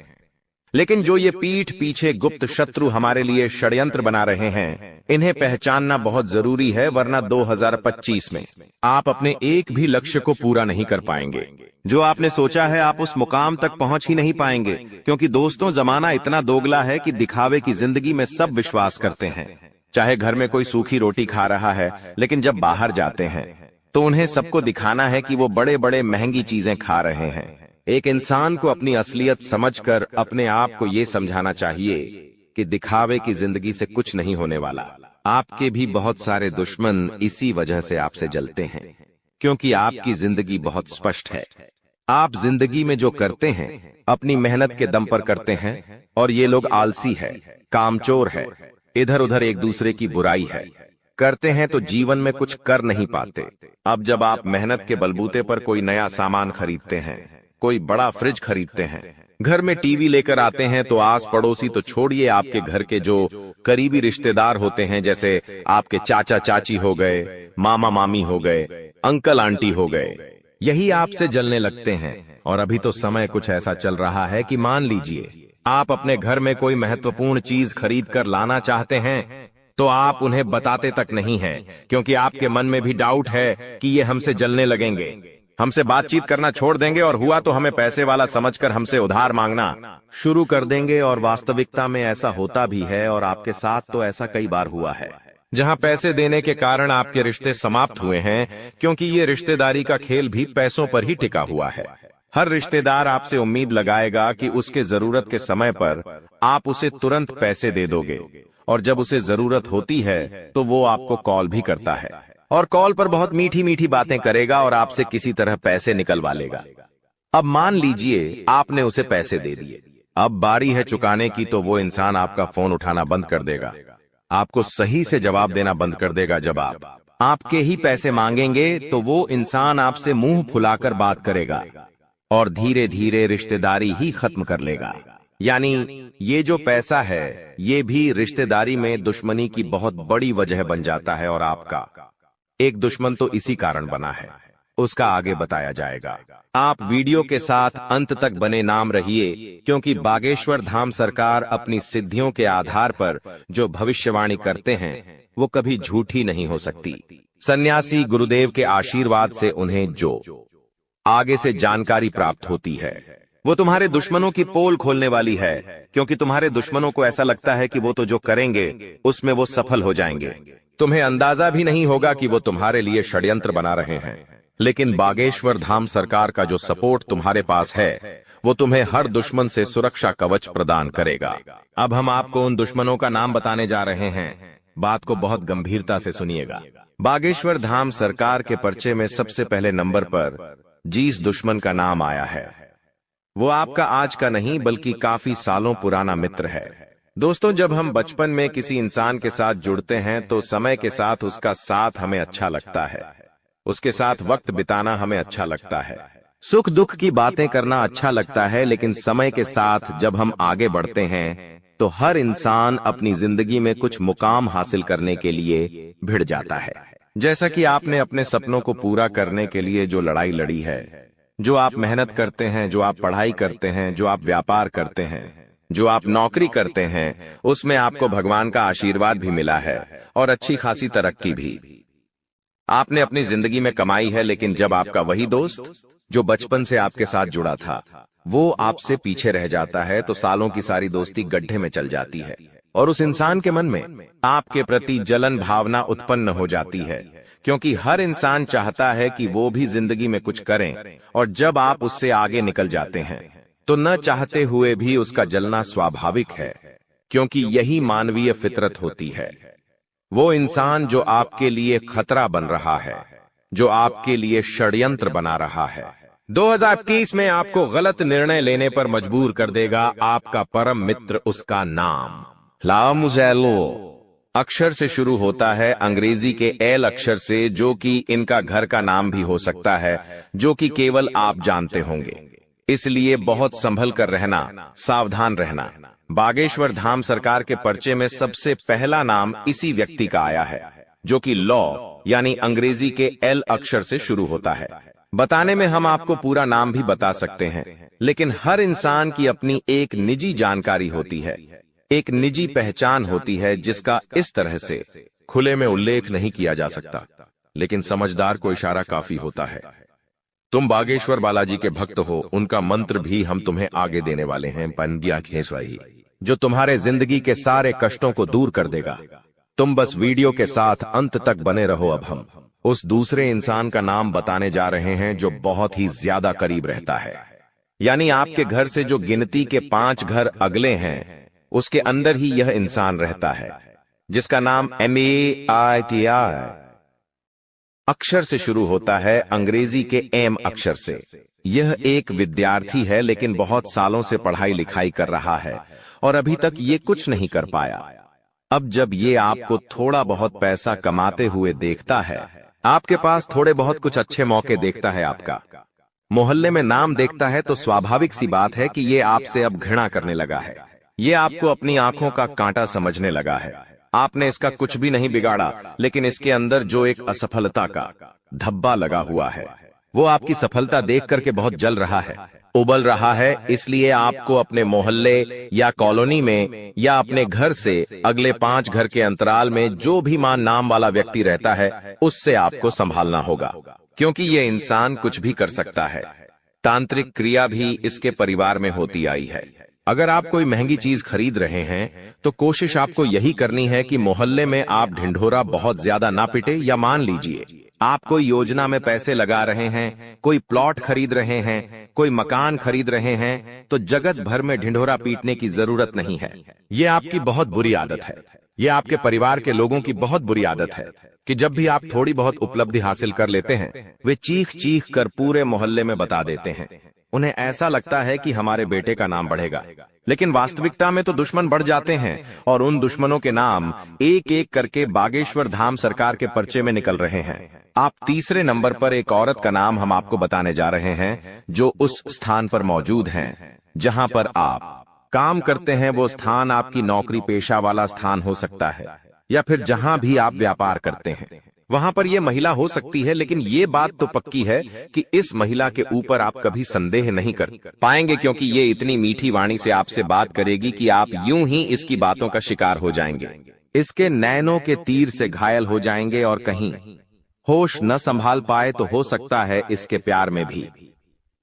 लेकिन जो ये पीठ पीछे गुप्त शत्रु हमारे लिए षड्यंत्र बना रहे हैं, इन्हें पहचानना बहुत जरूरी है, वरना 2025 में आप अपने एक भी लक्ष्य को पूरा नहीं कर पाएंगे। जो आपने सोचा है आप उस मुकाम तक पहुंच ही नहीं पाएंगे, क्योंकि दोस्तों जमाना इतना दोगला है कि दिखावे की जिंदगी में सब विश्वास करते हैं। चाहे घर में कोई सूखी रोटी खा रहा है, लेकिन जब बाहर जाते हैं तो उन्हें सबको दिखाना है कि वो बड़े बड़े महंगी चीजें खा रहे हैं। एक इंसान को अपनी असलियत समझकर अपने आप को ये समझाना चाहिए कि दिखावे की जिंदगी से कुछ नहीं होने वाला। आपके भी बहुत सारे दुश्मन इसी वजह से आपसे जलते हैं, क्योंकि आपकी जिंदगी बहुत स्पष्ट है। आप जिंदगी में जो करते हैं अपनी मेहनत के दम पर करते हैं, और ये लोग आलसी है, कामचोर है, इधर उधर एक दूसरे की बुराई है, करते हैं तो जीवन में कुछ कर नहीं पाते। अब जब आप मेहनत के बलबूते पर कोई नया सामान खरीदते हैं, कोई बड़ा फ्रिज खरीदते हैं, घर में टीवी लेकर आते हैं, तो आस पड़ोसी तो छोड़िए, आपके घर के जो करीबी रिश्तेदार होते हैं, जैसे आपके चाचा चाची हो गए, मामा मामी हो गए, अंकल आंटी हो गए, यही आपसे जलने लगते हैं। और अभी तो समय कुछ ऐसा चल रहा है कि मान लीजिए आप अपने घर में कोई महत्वपूर्ण चीज खरीद कर लाना चाहते हैं, तो आप उन्हें बताते तक नहीं हैं, क्योंकि आपके मन में भी डाउट है कि ये हमसे जलने लगेंगे, हमसे बातचीत करना छोड़ देंगे, और हुआ तो हमें पैसे वाला समझकर हमसे उधार मांगना शुरू कर देंगे। और वास्तविकता में ऐसा होता भी है, और आपके साथ तो ऐसा कई बार हुआ है, जहां पैसे देने के कारण आपके रिश्ते समाप्त हुए हैं, क्योंकि ये रिश्तेदारी का खेल भी पैसों पर ही टिका हुआ है। हर रिश्तेदार आपसे उम्मीद लगाएगा कि उसके जरूरत के समय पर आप उसे तुरंत पैसे दे दोगे, और जब उसे जरूरत होती है तो वो आपको कॉल भी करता है, और कॉल पर बहुत मीठी मीठी बातें करेगा और आपसे किसी तरह पैसे निकलवा लेगा। अब मान लीजिए आपने उसे पैसे दे दिए, अब बारी है चुकाने की, तो वो इंसान आपका फोन उठाना बंद कर देगा, आपको सही से जवाब देना बंद कर देगा। जब आप आपके ही पैसे मांगेंगे तो वो इंसान आपसे मुंह फुलाकर बात करेगा, और धीरे धीरे रिश्तेदारी ही खत्म कर लेगा। यानी ये जो पैसा है ये भी रिश्तेदारी में दुश्मनी की बहुत बड़ी वजह बन जाता है, और आपका एक दुश्मन तो इसी कारण बना है, उसका आगे बताया जाएगा। आप वीडियो के साथ अंत तक बने नाम रहिए, क्योंकि बागेश्वर धाम सरकार अपनी सिद्धियों के आधार पर जो भविष्यवाणी करते हैं वो कभी झूठी नहीं हो सकती। सन्यासी गुरुदेव के आशीर्वाद से उन्हें जो आगे से जानकारी प्राप्त होती है वो तुम्हारे दुश्मनों की पोल खोलने वाली है, क्योंकि तुम्हारे दुश्मनों को ऐसा लगता है कि वो तो जो करेंगे उसमें वो सफल हो जाएंगे। तुम्हें अंदाजा भी नहीं होगा कि वो तुम्हारे लिए षड्यंत्र बना रहे हैं। लेकिन बागेश्वर धाम सरकार का जो सपोर्ट तुम्हारे पास है, वो तुम्हें हर दुश्मन से सुरक्षा कवच प्रदान करेगा। अब हम आपको उन दुश्मनों का नाम बताने जा रहे हैं। बात को बहुत गंभीरता से सुनिएगा। बागेश्वर धाम सरकार के पर्चे में सबसे पहले नंबर पर जिस दुश्मन का नाम आया है, वो आपका आज का नहीं बल्कि काफी सालों पुराना मित्र है। दोस्तों, जब हम बचपन में किसी इंसान के साथ जुड़ते हैं तो समय के साथ उसका साथ हमें अच्छा लगता है, उसके साथ वक्त बिताना हमें अच्छा लगता है, सुख दुख की बातें करना अच्छा लगता है। लेकिन समय के साथ जब हम आगे बढ़ते हैं तो हर इंसान अपनी जिंदगी में कुछ मुकाम हासिल करने के लिए भिड़ जाता है। जैसा कि आपने अपने सपनों को पूरा करने के लिए जो लड़ाई लड़ी है, जो आप मेहनत करते हैं, जो आप पढ़ाई करते हैं, जो आप व्यापार करते हैं, जो आप नौकरी करते हैं, उसमें आपको भगवान का आशीर्वाद भी मिला है और अच्छी खासी तरक्की भी आपने अपनी जिंदगी में कमाई है। लेकिन जब आपका वही दोस्त जो बचपन से आपके साथ जुड़ा था वो आपसे पीछे रह जाता है तो सालों की सारी दोस्ती गड्ढे में चल जाती है और उस इंसान के मन में आपके प्रति जलन भावना उत्पन्न हो जाती है, क्योंकि हर इंसान चाहता है कि वो भी जिंदगी में कुछ करें। और जब आप उससे आगे निकल जाते हैं तो न चाहते हुए भी उसका जलना स्वाभाविक है, क्योंकि यही मानवीय फितरत होती है। वो इंसान जो आपके लिए खतरा बन रहा है, जो आपके लिए षड्यंत्र बना रहा है, 2030 में आपको गलत निर्णय लेने पर मजबूर कर देगा। आपका परम मित्र, उसका नाम लामुज़ेलो अक्षर से शुरू होता है, अंग्रेजी के एल अक्षर से, जो कि इनका घर का नाम भी हो सकता है, जो कि केवल आप जानते होंगे। इसलिए बहुत संभल कर रहना, सावधान रहना। बागेश्वर धाम सरकार के पर्चे में सबसे पहला नाम इसी व्यक्ति का आया है, जो कि लॉ यानी अंग्रेजी के एल अक्षर से शुरू होता है। बताने में हम आपको पूरा नाम भी बता सकते हैं, लेकिन हर इंसान की अपनी एक निजी जानकारी होती है, एक निजी पहचान होती है, जिसका इस तरह से खुले में उल्लेख नहीं किया जा सकता। लेकिन समझदार को इशारा काफी होता है। तुम बागेश्वर बालाजी के भक्त हो, उनका मंत्र भी हम तुम्हें आगे देने वाले हैं, पंडिया खेसवाई, जो तुम्हारे जिंदगी के सारे कष्टों को दूर कर देगा। तुम बस वीडियो के साथ अंत तक बने रहो। अब हम उस दूसरे इंसान का नाम बताने जा रहे हैं जो बहुत ही ज्यादा करीब रहता है, यानी आपके घर से जो गिनती के 5 घर अगले हैं उसके अंदर ही यह इंसान रहता है, जिसका नाम MEITI अक्षर से शुरू होता है, अंग्रेजी के एम अक्षर से। यह एक विद्यार्थी है, लेकिन बहुत सालों से पढ़ाई लिखाई कर रहा है और अभी तक ये कुछ नहीं कर पाया। अब जब ये आपको थोड़ा बहुत पैसा कमाते हुए देखता है, आपके पास थोड़े बहुत कुछ अच्छे मौके देखता है, आपका मोहल्ले में नाम देखता है, तो स्वाभाविक सी बात है कि ये आपसे अब घृणा करने लगा है। ये आपको अपनी आंखों का कांटा समझने लगा है। आपने इसका कुछ भी नहीं बिगाड़ा, लेकिन इसके अंदर जो एक असफलता का धब्बा लगा हुआ है, वो आपकी सफलता देख करके बहुत जल रहा है, उबल रहा है। इसलिए आपको अपने मोहल्ले या कॉलोनी में या अपने घर से अगले 5 घर के अंतराल में जो भी मान नाम वाला व्यक्ति रहता है, उससे आपको संभालना होगा, क्योंकि ये इंसान कुछ भी कर सकता है। तांत्रिक क्रिया भी इसके परिवार में होती आई है। अगर आप कोई महंगी चीज खरीद रहे हैं तो कोशिश आपको यही करनी है कि मोहल्ले में आप ढिंढोरा बहुत ज्यादा ना पिटे। या मान लीजिए आप कोई योजना में पैसे लगा रहे हैं, कोई प्लॉट खरीद रहे हैं, कोई मकान खरीद रहे हैं, तो जगत भर में ढिंढोरा पीटने की जरूरत नहीं है। ये आपकी बहुत बुरी आदत है। ये आपके परिवार के लोगों की बहुत बुरी आदत है कि जब भी आप थोड़ी बहुत उपलब्धि हासिल कर लेते हैं, वे चीख चीख कर पूरे मोहल्ले में बता देते हैं। उन्हें ऐसा लगता है कि हमारे बेटे का नाम बढ़ेगा, लेकिन वास्तविकता में तो दुश्मन बढ़ जाते हैं और उन दुश्मनों के नाम एक एक करके बागेश्वर धाम सरकार के पर्चे में निकल रहे हैं। आप तीसरे नंबर पर एक औरत का नाम हम आपको बताने जा रहे हैं, जो उस स्थान पर मौजूद हैं जहां पर आप काम करते हैं। वो स्थान आपकी नौकरी पेशा वाला स्थान हो सकता है, या फिर जहां भी आप व्यापार करते हैं वहां पर यह महिला हो सकती है। लेकिन ये बात तो पक्की है कि इस महिला के ऊपर आप कभी संदेह नहीं कर पाएंगे, क्योंकि ये इतनी मीठी वाणी से आपसे बात करेगी कि आप यूं ही इसकी बातों का शिकार हो जाएंगे, इसके नैनों के तीर से घायल हो जाएंगे और कहीं होश न संभाल पाए तो हो सकता है इसके प्यार में भी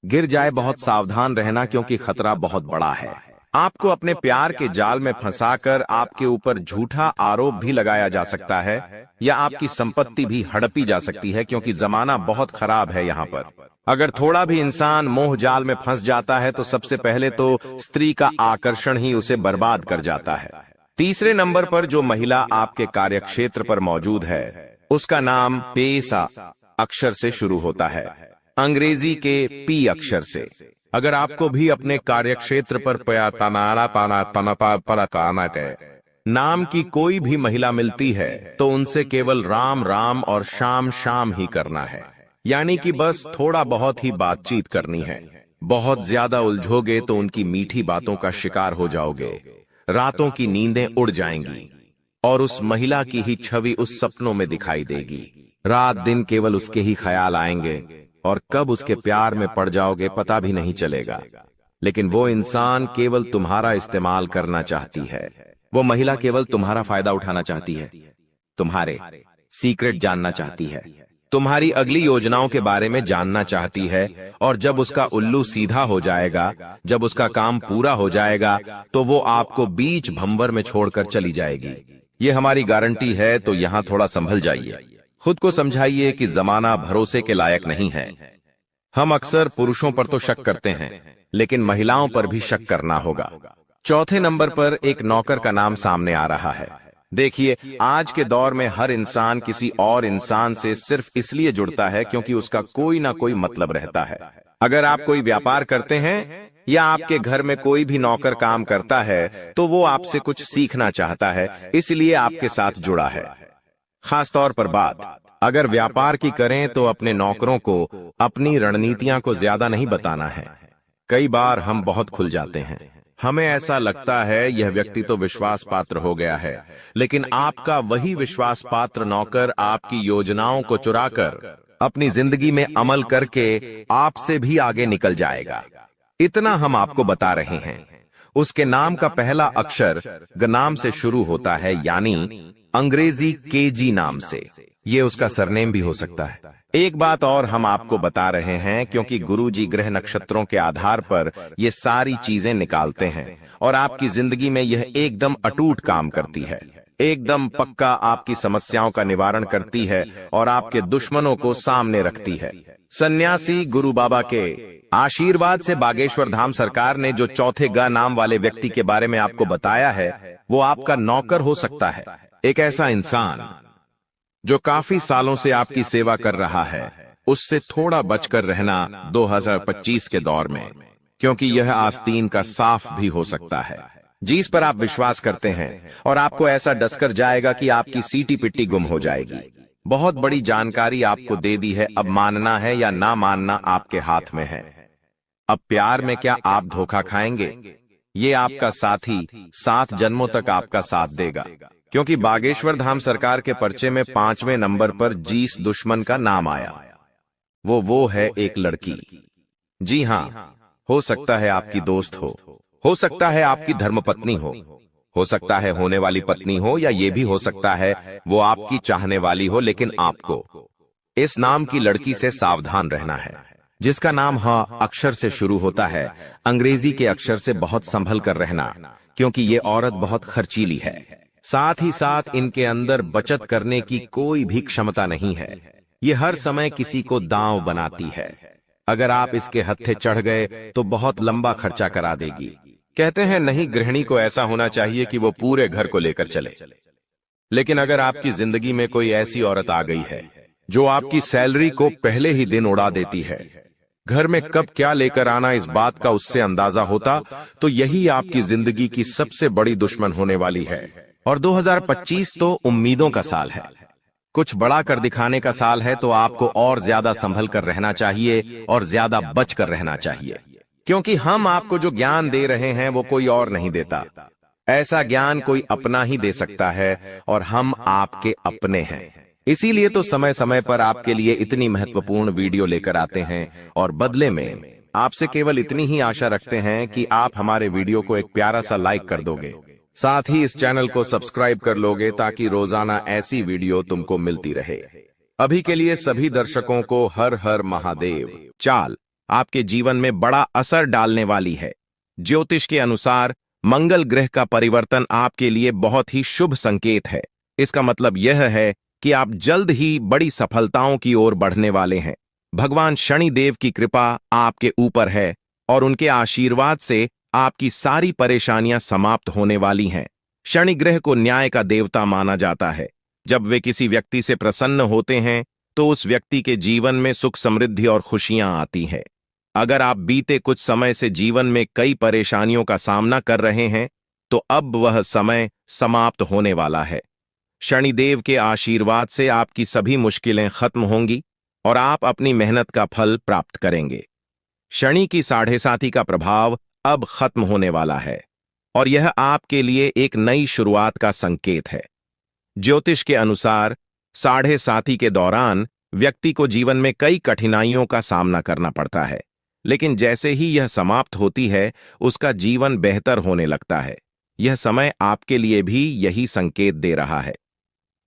गिर जाए बहुत सावधान रहना, क्योंकि खतरा बहुत बड़ा है। आपको अपने प्यार के जाल में फंसाकर आपके ऊपर झूठा आरोप भी लगाया जा सकता है, या आपकी संपत्ति भी हड़पी जा सकती है, क्योंकि जमाना बहुत खराब है यहाँ पर। अगर थोड़ा भी इंसान मोह जाल में फंस जाता है तो सबसे पहले तो स्त्री का आकर्षण ही उसे बर्बाद कर जाता है। तीसरे नंबर पर जो महिला आपके कार्यक्षेत्र पर मौजूद है, उसका नाम पेसा अक्षर से शुरू होता है, अंग्रेजी के पी अक्षर से। अगर आपको भी अपने कार्यक्षेत्र पर नाम की कोई भी महिला मिलती है तो उनसे केवल राम राम और शाम शाम ही करना है, यानी कि बस थोड़ा बहुत ही बातचीत करनी है। बहुत ज्यादा उलझोगे तो उनकी मीठी बातों का शिकार हो जाओगे, रातों की नींदें उड़ जाएंगी और उस महिला की ही छवि उस सपनों में दिखाई देगी। रात दिन केवल उसके ही ख्याल आएंगे और कब उसके प्यार में पड़ जाओगे पता भी नहीं चलेगा। लेकिन वो इंसान केवल तुम्हारा इस्तेमाल करना चाहती है, वो महिला केवल तुम्हारा फायदा उठाना चाहती है, तुम्हारे सीक्रेट जानना चाहती है, तुम्हारी अगली योजनाओं के बारे में जानना चाहती है। और जब उसका उल्लू सीधा हो जाएगा, जब उसका काम पूरा हो जाएगा, तो वो आपको बीच भंवर में छोड़कर चली जाएगी। ये हमारी गारंटी है, तो यहाँ थोड़ा संभल जाइए। खुद को समझाइए कि जमाना भरोसे के लायक नहीं है। हम अक्सर पुरुषों पर तो शक करते हैं, लेकिन महिलाओं पर भी शक करना होगा। चौथे नंबर पर एक नौकर का नाम सामने आ रहा है। देखिए, आज के दौर में हर इंसान किसी और इंसान से सिर्फ इसलिए जुड़ता है क्योंकि उसका कोई ना कोई मतलब रहता है। अगर आप कोई व्यापार करते हैं या आपके घर में कोई भी नौकर काम करता है तो वो आपसे कुछ सीखना चाहता है, इसलिए आपके साथ जुड़ा है। खास तौर पर बात अगर व्यापार की करें तो अपने नौकरों को अपनी रणनीतियां को ज्यादा नहीं बताना है। कई बार हम बहुत खुल जाते हैं, हमें ऐसा लगता है यह व्यक्ति तो विश्वास पात्र हो गया है, लेकिन आपका वही विश्वास पात्र नौकर आपकी योजनाओं को चुराकर अपनी जिंदगी में अमल करके आपसे भी आगे निकल जाएगा। इतना हम आपको बता रहे हैं। उसके नाम का पहला अक्षर ग नाम से शुरू होता है, यानी अंग्रेजी केजी नाम से। ये उसका सरनेम भी हो सकता है। एक बात और हम आपको बता रहे हैं, क्योंकि गुरुजी ग्रह नक्षत्रों के आधार पर ये सारी चीजें निकालते हैं और आपकी जिंदगी में यह एकदम अटूट काम करती है, एकदम पक्का आपकी समस्याओं का निवारण करती है और आपके दुश्मनों को सामने रखती है। सन्यासी गुरु बाबा के आशीर्वाद से बागेश्वर धाम सरकार ने जो चौथे ग नाम वाले व्यक्ति के बारे में आपको बताया है, वो आपका नौकर हो सकता है। एक ऐसा इंसान जो काफी सालों से आपकी सेवा कर रहा है, उससे थोड़ा बचकर रहना 2025 के दौर में, क्योंकि यह आस्तीन का साफ भी हो सकता है जिस पर आप विश्वास करते हैं और आपको ऐसा डसकर जाएगा कि आपकी सीटी पिट्टी गुम हो जाएगी। बहुत बड़ी जानकारी आपको दे दी है, अब मानना है या ना मानना आपके हाथ में है। अब प्यार में क्या आप धोखा खाएंगे? ये आपका साथी 7 जन्मों तक आपका साथ देगा, क्योंकि बागेश्वर धाम सरकार के पर्चे में 5वें नंबर पर जिस दुश्मन का नाम आया वो है एक लड़की। जी हाँ, हो सकता है आपकी दोस्त हो सकता है आपकी धर्मपत्नी हो सकता है होने वाली पत्नी हो, या ये भी हो सकता है वो आपकी चाहने वाली हो। लेकिन आपको इस नाम की लड़की से सावधान रहना है, जिसका नाम ह अक्षर से शुरू होता है, अंग्रेजी के अक्षर से बहुत संभल कर रहना, क्योंकि ये औरत बहुत खर्चीली है। साथ ही साथ इनके अंदर बचत करने की कोई भी क्षमता नहीं है। ये हर समय किसी को दांव बनाती है। अगर आप इसके हत्थे चढ़ गए तो बहुत लंबा खर्चा करा देगी। कहते हैं नहीं, गृहिणी को ऐसा होना चाहिए कि वो पूरे घर को लेकर चले। लेकिन अगर आपकी जिंदगी में कोई ऐसी औरत आ गई है जो आपकी सैलरी को पहले ही दिन उड़ा देती है, घर में कब क्या लेकर आना इस बात का उससे अंदाजा होता, तो यही आपकी जिंदगी की सबसे बड़ी दुश्मन होने वाली है। और 2025 तो उम्मीदों का साल है, कुछ बड़ा कर दिखाने का साल है, तो आपको और ज्यादा संभल कर रहना चाहिए और ज्यादा बच कर रहना चाहिए, क्योंकि हम आपको जो ज्ञान दे रहे हैं वो कोई और नहीं देता। ऐसा ज्ञान कोई अपना ही दे सकता है और हम आपके अपने हैं। इसीलिए तो समय समय पर आपके लिए इतनी महत्वपूर्ण वीडियो लेकर आते हैं और बदले में आपसे केवल इतनी ही आशा रखते हैं कि आप हमारे वीडियो को एक प्यारा सा लाइक कर दोगे, साथ ही इस चैनल को सब्सक्राइब कर लोगे, ताकि रोजाना ऐसी वीडियो तुमको मिलती रहे। अभी के लिए सभी दर्शकों को हर हर महादेव। चाल आपके जीवन में बड़ा असर डालने वाली है। ज्योतिष के अनुसार मंगल ग्रह का परिवर्तन आपके लिए बहुत ही शुभ संकेत है। इसका मतलब यह है कि आप जल्द ही बड़ी सफलताओं की ओर बढ़ने वाले हैं। भगवान शनिदेव की कृपा आपके ऊपर है और उनके आशीर्वाद से आपकी सारी परेशानियां समाप्त होने वाली हैं। शनि ग्रह को न्याय का देवता माना जाता है। जब वे किसी व्यक्ति से प्रसन्न होते हैं तो उस व्यक्ति के जीवन में सुख समृद्धि और खुशियां आती हैं। अगर आप बीते कुछ समय से जीवन में कई परेशानियों का सामना कर रहे हैं तो अब वह समय समाप्त होने वाला है। शनिदेव के आशीर्वाद से आपकी सभी मुश्किलें खत्म होंगी और आप अपनी मेहनत का फल प्राप्त करेंगे। शनि की 7.5 का प्रभाव अब खत्म होने वाला है और यह आपके लिए एक नई शुरुआत का संकेत है। ज्योतिष के अनुसार 7.5 के दौरान व्यक्ति को जीवन में कई कठिनाइयों का सामना करना पड़ता है, लेकिन जैसे ही यह समाप्त होती है उसका जीवन बेहतर होने लगता है। यह समय आपके लिए भी यही संकेत दे रहा है।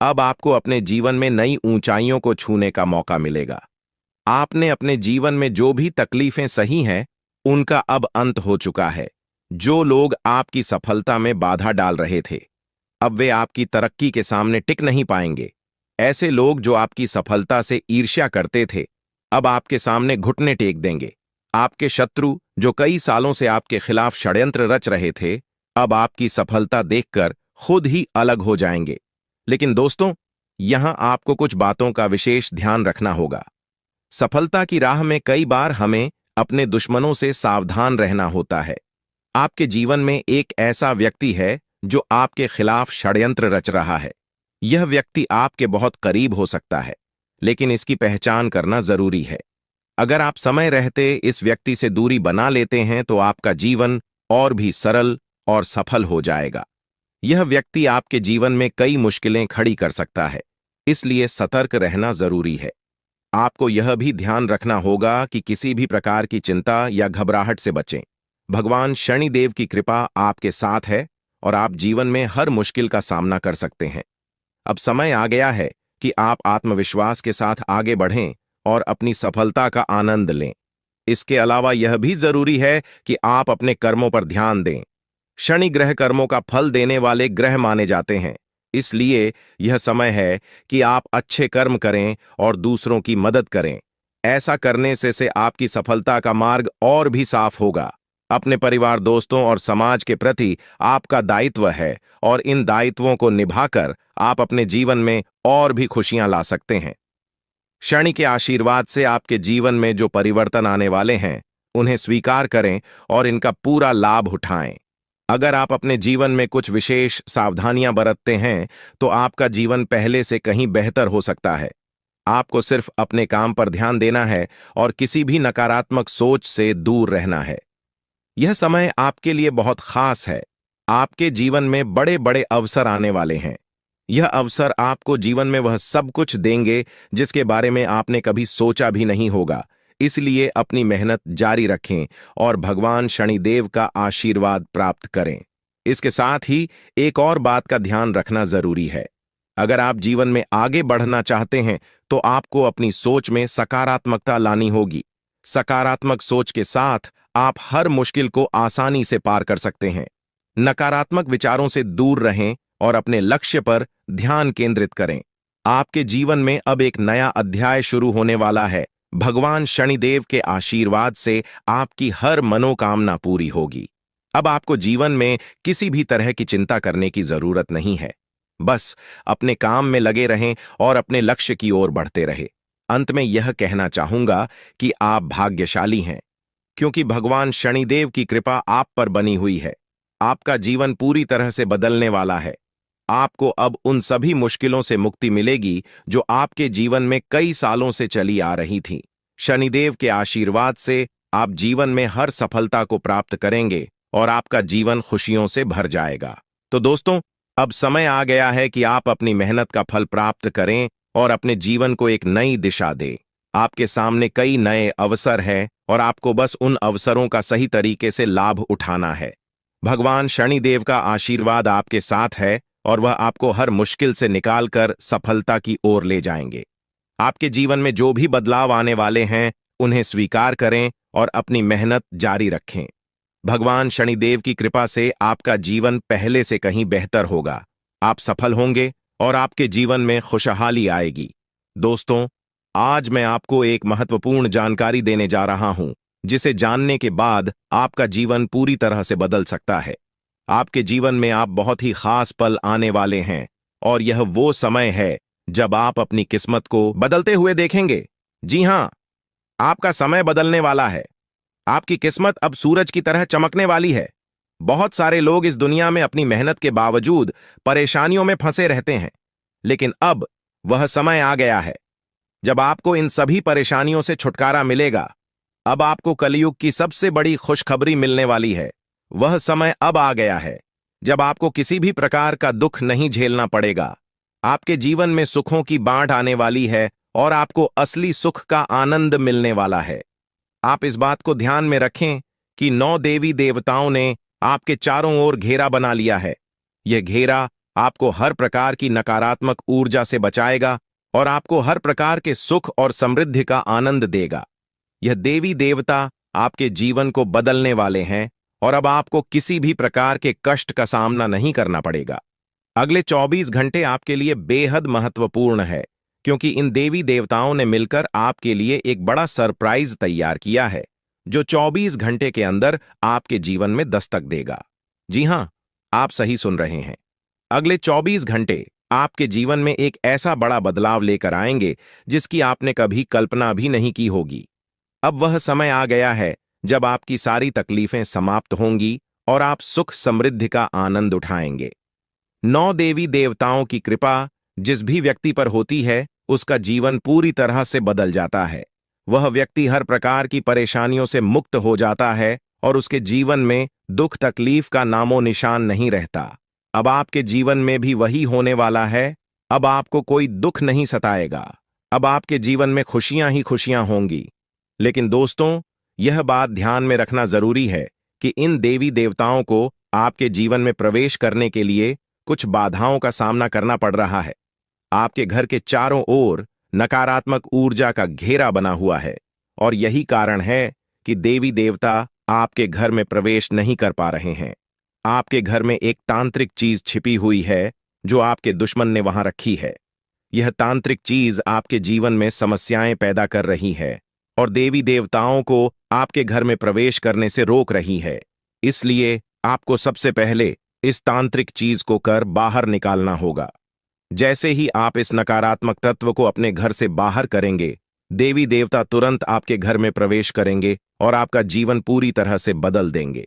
अब आपको अपने जीवन में नई ऊंचाइयों को छूने का मौका मिलेगा। आपने अपने जीवन में जो भी तकलीफें सही हैं, उनका अब अंत हो चुका है। जो लोग आपकी सफलता में बाधा डाल रहे थे, अब वे आपकी तरक्की के सामने टिक नहीं पाएंगे। ऐसे लोग जो आपकी सफलता से ईर्ष्या करते थे, अब आपके सामने घुटने टेक देंगे। आपके शत्रु जो कई सालों से आपके खिलाफ षड्यंत्र रच रहे थे, अब आपकी सफलता देखकर खुद ही अलग हो जाएंगे। लेकिन दोस्तों, यहां आपको कुछ बातों का विशेष ध्यान रखना होगा। सफलता की राह में कई बार हमें अपने दुश्मनों से सावधान रहना होता है। आपके जीवन में एक ऐसा व्यक्ति है जो आपके खिलाफ षड्यंत्र रच रहा है। यह व्यक्ति आपके बहुत करीब हो सकता है, लेकिन इसकी पहचान करना जरूरी है। अगर आप समय रहते इस व्यक्ति से दूरी बना लेते हैं तो आपका जीवन और भी सरल और सफल हो जाएगा। यह व्यक्ति आपके जीवन में कई मुश्किलें खड़ी कर सकता है, इसलिए सतर्क रहना जरूरी है। आपको यह भी ध्यान रखना होगा कि किसी भी प्रकार की चिंता या घबराहट से बचें। भगवान शनिदेव की कृपा आपके साथ है और आप जीवन में हर मुश्किल का सामना कर सकते हैं। अब समय आ गया है कि आप आत्मविश्वास के साथ आगे बढ़ें और अपनी सफलता का आनंद लें। इसके अलावा यह भी जरूरी है कि आप अपने कर्मों पर ध्यान दें। शनि ग्रह कर्मों का फल देने वाले ग्रह माने जाते हैं, इसलिए यह समय है कि आप अच्छे कर्म करें और दूसरों की मदद करें। ऐसा करने से आपकी सफलता का मार्ग और भी साफ होगा। अपने परिवार, दोस्तों और समाज के प्रति आपका दायित्व है और इन दायित्वों को निभाकर आप अपने जीवन में और भी खुशियां ला सकते हैं। शनि के आशीर्वाद से आपके जीवन में जो परिवर्तन आने वाले हैं, उन्हें स्वीकार करें और इनका पूरा लाभ उठाएं। अगर आप अपने जीवन में कुछ विशेष सावधानियां बरतते हैं तो आपका जीवन पहले से कहीं बेहतर हो सकता है। आपको सिर्फ अपने काम पर ध्यान देना है और किसी भी नकारात्मक सोच से दूर रहना है। यह समय आपके लिए बहुत खास है। आपके जीवन में बड़े बड़े अवसर आने वाले हैं। यह अवसर आपको जीवन में वह सब कुछ देंगे जिसके बारे में आपने कभी सोचा भी नहीं होगा। इसलिए अपनी मेहनत जारी रखें और भगवान शनिदेव का आशीर्वाद प्राप्त करें। इसके साथ ही एक और बात का ध्यान रखना जरूरी है। अगर आप जीवन में आगे बढ़ना चाहते हैं तो आपको अपनी सोच में सकारात्मकता लानी होगी। सकारात्मक सोच के साथ आप हर मुश्किल को आसानी से पार कर सकते हैं। नकारात्मक विचारों से दूर रहें और अपने लक्ष्य पर ध्यान केंद्रित करें। आपके जीवन में अब एक नया अध्याय शुरू होने वाला है। भगवान शनिदेव के आशीर्वाद से आपकी हर मनोकामना पूरी होगी। अब आपको जीवन में किसी भी तरह की चिंता करने की जरूरत नहीं है। बस अपने काम में लगे रहें और अपने लक्ष्य की ओर बढ़ते रहें। अंत में यह कहना चाहूंगा कि आप भाग्यशाली हैं, क्योंकि भगवान शनिदेव की कृपा आप पर बनी हुई है। आपका जीवन पूरी तरह से बदलने वाला है। आपको अब उन सभी मुश्किलों से मुक्ति मिलेगी जो आपके जीवन में कई सालों से चली आ रही थी। शनिदेव के आशीर्वाद से आप जीवन में हर सफलता को प्राप्त करेंगे और आपका जीवन खुशियों से भर जाएगा। तो दोस्तों, अब समय आ गया है कि आप अपनी मेहनत का फल प्राप्त करें और अपने जीवन को एक नई दिशा दें। आपके सामने कई नए अवसर हैं और आपको बस उन अवसरों का सही तरीके से लाभ उठाना है। भगवान शनिदेव का आशीर्वाद आपके साथ है और वह आपको हर मुश्किल से निकालकर सफलता की ओर ले जाएंगे। आपके जीवन में जो भी बदलाव आने वाले हैं, उन्हें स्वीकार करें और अपनी मेहनत जारी रखें। भगवान शनिदेव की कृपा से आपका जीवन पहले से कहीं बेहतर होगा। आप सफल होंगे और आपके जीवन में खुशहाली आएगी। दोस्तों, आज मैं आपको एक महत्वपूर्ण जानकारी देने जा रहा हूं, जिसे जानने के बाद आपका जीवन पूरी तरह से बदल सकता है। आपके जीवन में आप बहुत ही खास पल आने वाले हैं और यह वो समय है जब आप अपनी किस्मत को बदलते हुए देखेंगे। जी हां, आपका समय बदलने वाला है। आपकी किस्मत अब सूरज की तरह चमकने वाली है। बहुत सारे लोग इस दुनिया में अपनी मेहनत के बावजूद परेशानियों में फंसे रहते हैं, लेकिन अब वह समय आ गया है जब आपको इन सभी परेशानियों से छुटकारा मिलेगा। अब आपको कलयुग की सबसे बड़ी खुशखबरी मिलने वाली है। वह समय अब आ गया है जब आपको किसी भी प्रकार का दुख नहीं झेलना पड़ेगा। आपके जीवन में सुखों की बाढ़ आने वाली है और आपको असली सुख का आनंद मिलने वाला है। आप इस बात को ध्यान में रखें कि 9 देवी देवताओं ने आपके चारों ओर घेरा बना लिया है। यह घेरा आपको हर प्रकार की नकारात्मक ऊर्जा से बचाएगा और आपको हर प्रकार के सुख और समृद्धि का आनंद देगा। यह देवी देवता आपके जीवन को बदलने वाले हैं और अब आपको किसी भी प्रकार के कष्ट का सामना नहीं करना पड़ेगा। अगले 24 घंटे आपके लिए बेहद महत्वपूर्ण है, क्योंकि इन देवी देवताओं ने मिलकर आपके लिए एक बड़ा सरप्राइज तैयार किया है, जो 24 घंटे के अंदर आपके जीवन में दस्तक देगा। जी हां, आप सही सुन रहे हैं। अगले 24 घंटे आपके जीवन में एक ऐसा बड़ा बदलाव लेकर आएंगे जिसकी आपने कभी कल्पना भी नहीं की होगी। अब वह समय आ गया है जब आपकी सारी तकलीफें समाप्त होंगी और आप सुख समृद्धि का आनंद उठाएंगे। 9 देवी देवताओं की कृपा जिस भी व्यक्ति पर होती है, उसका जीवन पूरी तरह से बदल जाता है। वह व्यक्ति हर प्रकार की परेशानियों से मुक्त हो जाता है और उसके जीवन में दुख तकलीफ का नामो निशान नहीं रहता। अब आपके जीवन में भी वही होने वाला है। अब आपको कोई दुख नहीं सताएगा। अब आपके जीवन में खुशियां ही खुशियां होंगी। लेकिन दोस्तों, यह बात ध्यान में रखना जरूरी है कि इन देवी देवताओं को आपके जीवन में प्रवेश करने के लिए कुछ बाधाओं का सामना करना पड़ रहा है। आपके घर के चारों ओर नकारात्मक ऊर्जा का घेरा बना हुआ है और यही कारण है कि देवी देवता आपके घर में प्रवेश नहीं कर पा रहे हैं। आपके घर में एक तांत्रिक चीज छिपी हुई है जो आपके दुश्मन ने वहां रखी है। यह तांत्रिक चीज आपके जीवन में समस्याएं पैदा कर रही है और देवी देवताओं को आपके घर में प्रवेश करने से रोक रही है। इसलिए आपको सबसे पहले इस तांत्रिक चीज को कर बाहर निकालना होगा। जैसे ही आप इस नकारात्मक तत्व को अपने घर से बाहर करेंगे, देवी देवता तुरंत आपके घर में प्रवेश करेंगे और आपका जीवन पूरी तरह से बदल देंगे।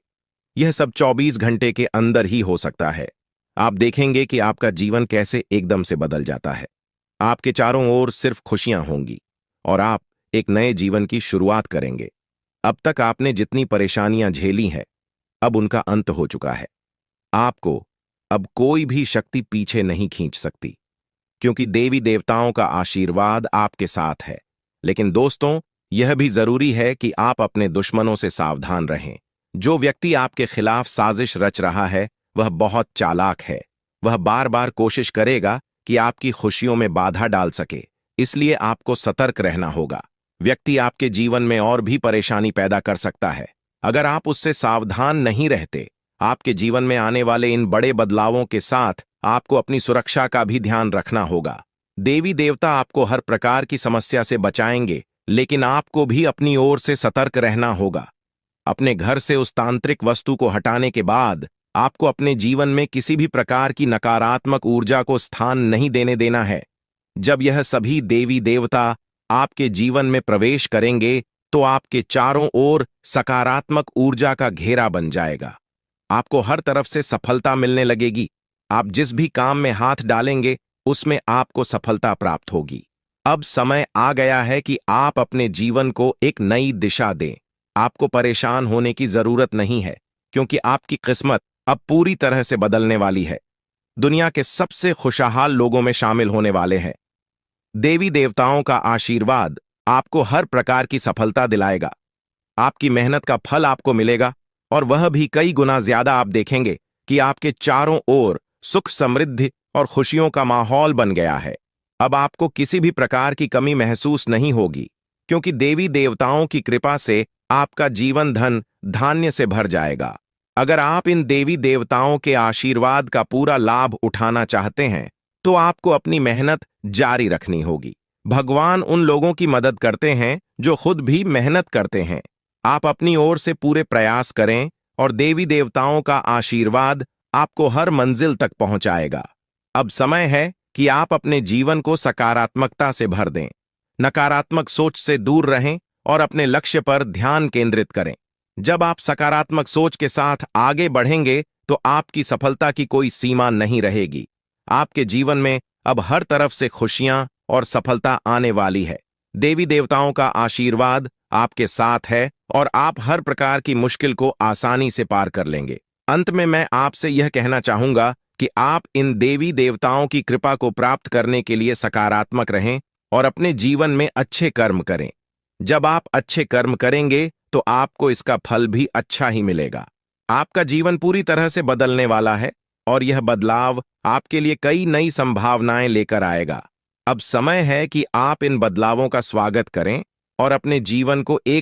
यह सब 24 घंटे के अंदर ही हो सकता है। आप देखेंगे कि आपका जीवन कैसे एकदम से बदल जाता है। आपके चारों ओर सिर्फ खुशियां होंगी और आप एक नए जीवन की शुरुआत करेंगे। अब तक आपने जितनी परेशानियां झेली हैं, अब उनका अंत हो चुका है। आपको अब कोई भी शक्ति पीछे नहीं खींच सकती, क्योंकि देवी देवताओं का आशीर्वाद आपके साथ है। लेकिन दोस्तों, यह भी जरूरी है कि आप अपने दुश्मनों से सावधान रहें। जो व्यक्ति आपके खिलाफ साजिश रच रहा है, वह बहुत चालाक है। वह बार बार कोशिश करेगा कि आपकी खुशियों में बाधा डाल सके। इसलिए आपको सतर्क रहना होगा। व्यक्ति आपके जीवन में और भी परेशानी पैदा कर सकता है। अगर आप उससे सावधान नहीं रहते, आपके जीवन में आने वाले इन बड़े बदलावों के साथ आपको अपनी सुरक्षा का भी ध्यान रखना होगा। देवी देवता आपको हर प्रकार की समस्या से बचाएंगे, लेकिन आपको भी अपनी ओर से सतर्क रहना होगा। अपने घर से उस तांत्रिक वस्तु को हटाने के बाद आपको अपने जीवन में किसी भी प्रकार की नकारात्मक ऊर्जा को स्थान नहीं देने देना है। जब यह सभी देवी देवता आपके जीवन में प्रवेश करेंगे, तो आपके चारों ओर सकारात्मक ऊर्जा का घेरा बन जाएगा। आपको हर तरफ से सफलता मिलने लगेगी। आप जिस भी काम में हाथ डालेंगे, उसमें आपको सफलता प्राप्त होगी। अब समय आ गया है कि आप अपने जीवन को एक नई दिशा दें। आपको परेशान होने की जरूरत नहीं है, क्योंकि आपकी किस्मत अब पूरी तरह से बदलने वाली है। दुनिया के सबसे खुशहाल लोगों में शामिल होने वाले हैं। देवी देवताओं का आशीर्वाद आपको हर प्रकार की सफलता दिलाएगा। आपकी मेहनत का फल आपको मिलेगा और वह भी कई गुना ज्यादा। आप देखेंगे कि आपके चारों ओर सुख समृद्धि और खुशियों का माहौल बन गया है। अब आपको किसी भी प्रकार की कमी महसूस नहीं होगी, क्योंकि देवी देवताओं की कृपा से आपका जीवन धन धान्य से भर जाएगा। अगर आप इन देवी देवताओं के आशीर्वाद का पूरा लाभ उठाना चाहते हैं तो आपको अपनी मेहनत जारी रखनी होगी। भगवान उन लोगों की मदद करते हैं जो खुद भी मेहनत करते हैं। आप अपनी ओर से पूरे प्रयास करें और देवी देवताओं का आशीर्वाद आपको हर मंजिल तक पहुंचाएगा। अब समय है कि आप अपने जीवन को सकारात्मकता से भर दें। नकारात्मक सोच से दूर रहें और अपने लक्ष्य पर ध्यान केंद्रित करें। जब आप सकारात्मक सोच के साथ आगे बढ़ेंगे तो आपकी सफलता की कोई सीमा नहीं रहेगी। आपके जीवन में अब हर तरफ से खुशियां और सफलता आने वाली है। देवी देवताओं का आशीर्वाद आपके साथ है और आप हर प्रकार की मुश्किल को आसानी से पार कर लेंगे। अंत में मैं आपसे यह कहना चाहूंगा कि आप इन देवी देवताओं की कृपा को प्राप्त करने के लिए सकारात्मक रहें और अपने जीवन में अच्छे कर्म करें। जब आप अच्छे कर्म करेंगे तो आपको इसका फल भी अच्छा ही मिलेगा। आपका जीवन पूरी तरह से बदलने वाला है और यह बदलाव आपके लिए कई नई संभावनाएं लेकर आएगा। अब समय है कि आप इन बदलावों का स्वागत करें और अपने जीवन को एक